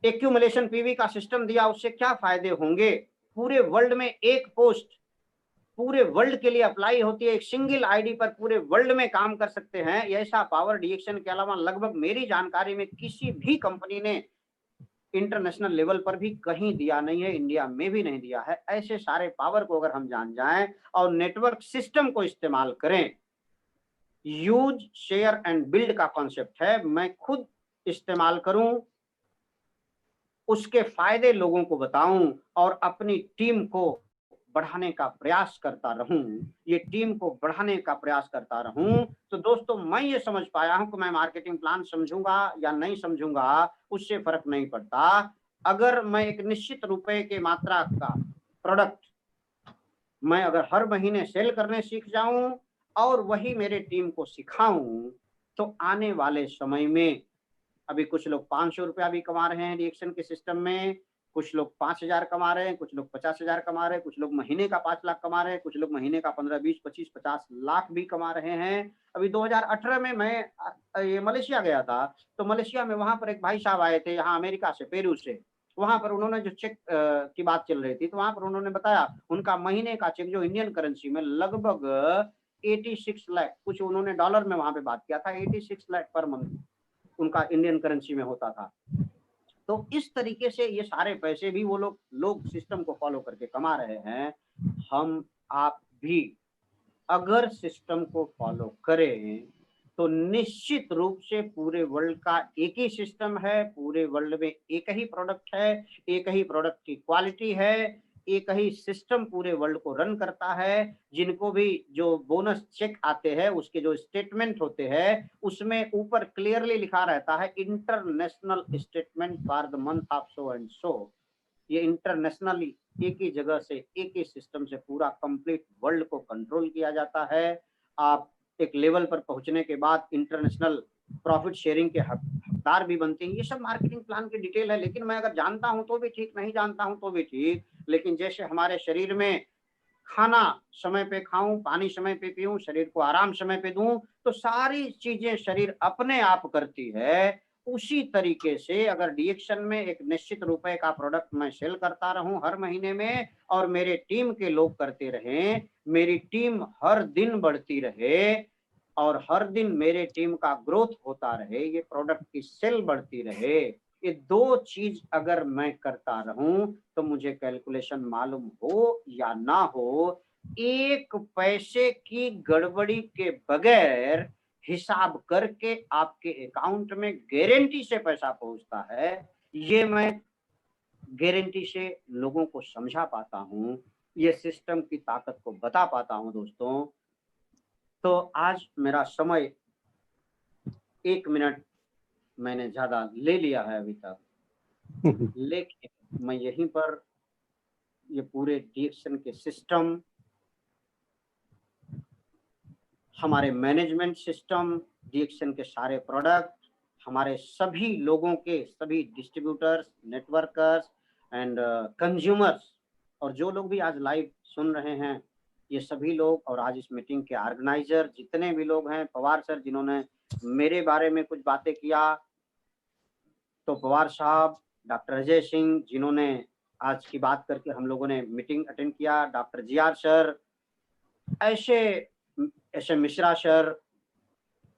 एक्यूमुलेशन पीवी का सिस्टम दिया, उससे क्या फायदे होंगे, पूरे वर्ल्ड में एक पोस्ट पूरे वर्ल्ड के लिए अप्लाई होती है, एक सिंगल आईडी पर पूरे वर्ल्ड में काम कर सकते हैं, ऐसा पावर डीएक्शन के अलावा लगभग मेरी जानकारी में किसी भी कंपनी ने इंटरनेशनल लेवल पर भी कहीं दिया नहीं है, इंडिया में भी नहीं दिया है। ऐसे सारे पावर को अगर हम जान जाएं और नेटवर्क सिस्टम को इस्तेमाल करें, यूज शेयर एंड बिल्ड का कॉन्सेप्ट है, मैं खुद इस्तेमाल करूं, उसके फायदे लोगों को बताऊं और अपनी टीम को बढ़ाने का प्रयास करता रहूं, ये टीम को बढ़ाने का प्रयास करता रहूं। तो दोस्तों मैं ये समझ पाया हूं कि मैं मार्केटिंग प्लान समझूंगा या नहीं समझूंगा उससे फर्क नहीं पड़ता। अगर मैं एक निश्चित रुपए के मात्रा का प्रोडक्ट मैं अगर हर महीने सेल करने सीख जाऊं और वही मेरे टीम को सिखाऊं, तो आने वाले समय में अभी कुछ लोग 500 रुपया भी कमा रहे हैं डीएक्शन के सिस्टम में, कुछ लोग 5000 कमा रहे हैं, कुछ लोग 50,000 कमा रहे हैं, कुछ लोग महीने का 5 लाख कमा रहे हैं, कुछ लोग महीने का 15, 20, 25, 50 लाख भी कमा रहे हैं। अभी 2018 में मैं ये मलेशिया गया था, तो मलेशिया में वहां पर एक भाई साहब आए थे यहाँ अमेरिका से, पेरू से। वहां पर उन्होंने जो चेक की बात चल रही थी, तो वहां पर उन्होंने बताया उनका महीने का चेक जो इंडियन करेंसी में लगभग 86 लाख, कुछ उन्होंने डॉलर में वहां पे बात किया था, 86 लाख पर मंथ उनका इंडियन करेंसी में होता था। तो इस तरीके से ये सारे पैसे भी वो लोग सिस्टम को फॉलो करके कमा रहे हैं। हम आप भी अगर सिस्टम को फॉलो करें तो निश्चित रूप से पूरे वर्ल्ड का एक ही सिस्टम है, पूरे वर्ल्ड में एक ही प्रोडक्ट है, एक ही प्रोडक्ट की क्वालिटी है, एक ही सिस्टम पूरे वर्ल्ड को रन करता है। जिनको भी जो बोनस चेक आते हैं उसके जो स्टेटमेंट होते हैं उसमें ऊपर क्लियरली लिखा रहता है international statement for the month of so and so. ये इंटरनेशनली एक ही जगह से एक ही सिस्टम से पूरा कंप्लीट वर्ल्ड को कंट्रोल किया जाता है। आप एक लेवल पर पहुंचने के बाद इंटरनेशनल प्रॉफिट शेयरिंग के हकदार भी बनते हैं। ये सब मार्केटिंग प्लान की डिटेल है, लेकिन मैं अगर जानता हूं तो भी ठीक, नहीं जानता हूं तो भी ठीक। लेकिन जैसे हमारे शरीर में खाना समय पे खाऊं, पानी समय पे पीऊं, शरीर को आराम समय पे दूं, तो सारी चीजें शरीर अपने आप करती है। उसी तरीके से अगर डीएक्शन में एक निश्चित रुपए का प्रोडक्ट मैं सेल करता रहूं हर महीने में और मेरे टीम के लोग करते रहें, मेरी टीम हर दिन बढ़ती रहे और हर दिन मेरे टीम का ग्रोथ होता रहे, ये प्रोडक्ट की सेल बढ़ती रहे, ये दो चीज अगर मैं करता रहूं तो मुझे कैलकुलेशन मालूम हो या ना हो, एक पैसे की गड़बड़ी के बगैर हिसाब करके आपके अकाउंट में गारंटी से पैसा पहुंचता है। ये मैं गारंटी से लोगों को समझा पाता हूं, ये सिस्टम की ताकत को बता पाता हूं दोस्तों। तो आज मेरा समय 1 मिनट मैंने ज्यादा ले लिया है अभी तक, लेकिन मैं यहीं पर ये पूरे डीएक्शन के सिस्टम, हमारे मैनेजमेंट सिस्टम, डीएक्शन के सारे प्रोडक्ट, हमारे सभी लोगों के सभी डिस्ट्रीब्यूटर्स, नेटवर्कर्स एंड कंज्यूमर्स और जो लोग भी आज लाइव सुन रहे हैं, ये सभी लोग और आज इस मीटिंग के ऑर्गेनाइजर जितने भी लोग हैं, पवार सर जिन्होंने मेरे बारे में कुछ बातें किया, तो पवार साहब, डॉक्टर अजय सिंह जिन्होंने आज की बात करके हम लोगों ने मीटिंग अटेंड किया, डॉक्टर जीआर सर, ऐसे मिश्रा सर,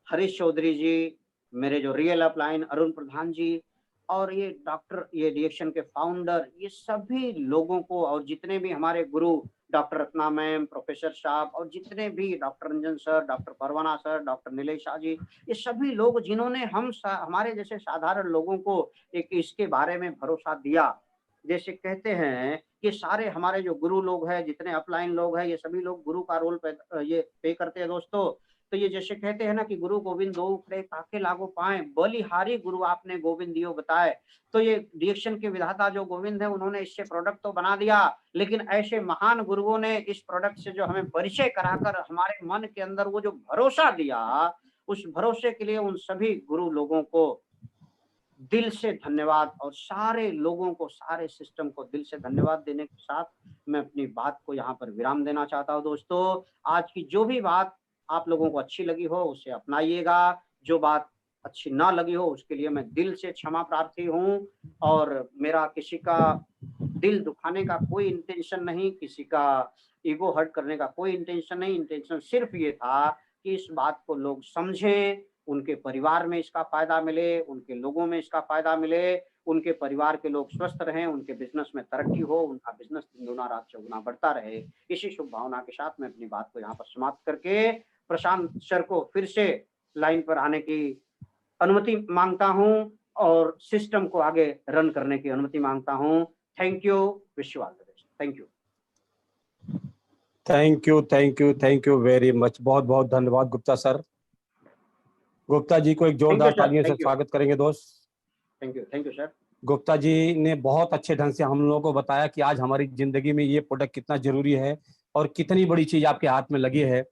हरीश चौधरी जी, मेरे जो रियल अपलाइन अरुण प्रधान जी और ये डॉक्टर, ये डीएक्शन के फाउंडर, ये सभी लोगों को और जितने भी हमारे गुरु डॉक्टर रत्ना मैम, प्रोफेसर साहब और जितने भी डॉक्टर रंजन सर, डॉक्टर परवाना सर, डॉक्टर नीलेश शाह जी, ये सभी लोग जिन्होंने हमारे जैसे साधारण लोगों को एक इसके बारे में भरोसा दिया। जैसे कहते हैं कि सारे हमारे जो गुरु लोग हैं, जितने अपलाइन लोग हैं, ये सभी लोग गुरु का रोल पे करते हैं दोस्तों। तो ये जैसे कहते हैं ना कि गुरु गोविंद दो उपरे ताके लागो पाए, बलिहारी गुरु आपने गोविंद दियो बताए। तो ये रिएक्शन के विधाता जो गोविंद है उन्होंने इससे प्रोडक्ट तो बना दिया, लेकिन ऐसे महान गुरुओं ने इस प्रोडक्ट से जो हमें परिचय कराकर हमारे मन के अंदर वो जो भरोसा दिया, उस भरोसे के लिए उन सभी गुरु लोगों को दिल से धन्यवाद, और सारे लोगों को, सारे सिस्टम को दिल से धन्यवाद देने के साथ मैं अपनी बात को यहाँ पर विराम देना चाहता हूँ। दोस्तों, आज की जो भी बात आप लोगों को अच्छी लगी हो उसे अपनाइएगा, जो बात अच्छी ना लगी हो उसके लिए मैं दिल से क्षमा प्रार्थी हूँ, और मेरा किसी का दिल दुखाने का कोई इंटेंशन नहीं, किसी का ईगो हर्ट करने का कोई इंटेंशन नहीं। इंटेंशन सिर्फ ये था कि इस बात को लोग समझें, उनके परिवार में इसका फायदा मिले, उनके लोगों में इसका फायदा मिले, उनके परिवार के लोग स्वस्थ रहें, उनके बिजनेस में तरक्की हो, उनका बिजनेस दिन दुना रात चौगुना बढ़ता रहे। इसी शुभ भावना के साथ मैं अपनी बात को यहाँ पर समाप्त करके प्रशांत सर को फिर से लाइन पर आने की अनुमति मांगता हूँ और सिस्टम को आगे रन करने की अनुमति मांगता हूँ। Thank you, wish you all the best. Thank you, thank you, thank you, thank you very much. बहुत बहुत धन्यवाद गुप्ता सर। गुप्ता जी को एक जोरदार तालियों से स्वागत करेंगे दोस्त। Thank you sir. Gupta ji ने बहुत अच्छे ढंग से हम लोगों को बताया कि आज हमारी जिंदगी में ये प्रोडक्ट कितना जरूरी है और कितनी बड़ी चीज आपके हाथ में लगी है।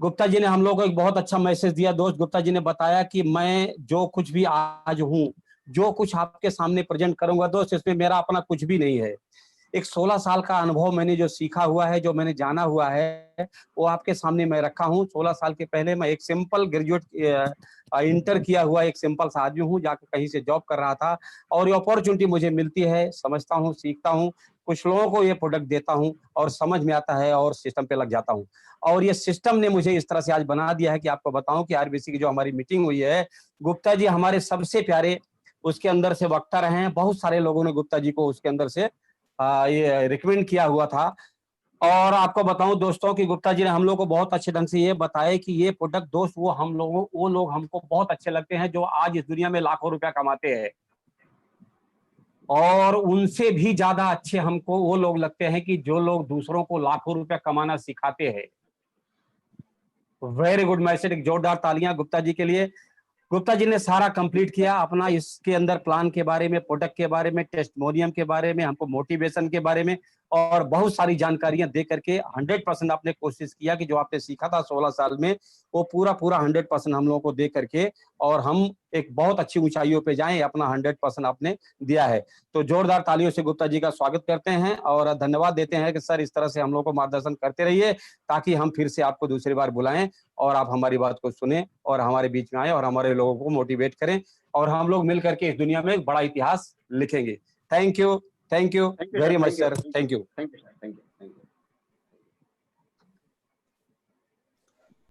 गुप्ता जी ने हम लोगों को एक बहुत अच्छा मैसेज दिया दोस्त। गुप्ता जी ने बताया कि मैं जो कुछ भी आज हूँ, जो कुछ आपके सामने प्रेजेंट करूंगा दोस्त, इसमें मेरा अपना कुछ भी नहीं है। एक 16 साल का अनुभव मैंने जो सीखा हुआ है, जो मैंने जाना हुआ है, वो आपके सामने मैं रखा हूँ। 16 साल के पहले मैं एक सिंपल ग्रेजुएट इंटर किया हुआ एक सिंपल सा आदमी हूँ, जाकर कहीं से जॉब कर रहा था, और ये अपॉर्चुनिटी मुझे मिलती है, समझता हूँ, सीखता हूँ, कुछ लोगों को ये प्रोडक्ट देता हूँ और समझ में आता है और सिस्टम पे लग जाता हूँ। और ये सिस्टम ने मुझे इस तरह से आज बना दिया है कि आपको बताऊं कि आरबीसी की जो हमारी मीटिंग हुई है, गुप्ता जी हमारे सबसे प्यारे उसके अंदर से वक्ता रहे हैं। बहुत सारे लोगों ने गुप्ता जी को उसके अंदर से ये रिकमेंड किया हुआ था। और आपको बताऊं दोस्तों कि गुप्ता जी ने हम लोग को बहुत अच्छे ढंग से ये बताया कि ये प्रोडक्ट दोस्त वो लोग हमको बहुत अच्छे लगते हैं जो आज इस दुनिया में लाखों रुपया कमाते हैं, और उनसे भी ज्यादा अच्छे हमको वो लोग लगते हैं कि जो लोग दूसरों को लाखों रुपया कमाना सिखाते हैं। वेरी गुड मैसेज, एक जोरदार तालियां गुप्ता जी के लिए। गुप्ता जी ने सारा कंप्लीट किया अपना, इसके अंदर प्लान के बारे में, प्रोडक्ट के बारे में, टेस्टिमोनियम के बारे में, हमको मोटिवेशन के बारे में और बहुत सारी जानकारियां दे करके 100% आपने कोशिश किया कि जो आपने सीखा था 16 साल में वो पूरा 100% हम लोगों को दे करके और हम एक बहुत अच्छी ऊंचाइयों पे जाएं, अपना 100% आपने दिया है। तो जोरदार तालियों से गुप्ता जी का स्वागत करते हैं और धन्यवाद देते हैं कि सर इस तरह से हम लोग को मार्गदर्शन करते रहिए ताकि हम फिर से आपको दूसरी बार बुलाएं और आप हमारी बात को सुने और हमारे बीच में आए और हमारे लोगों को मोटिवेट करें और हम लोग मिल करके इस दुनिया में एक बड़ा इतिहास लिखेंगे। Thank you very much sir. Thank you.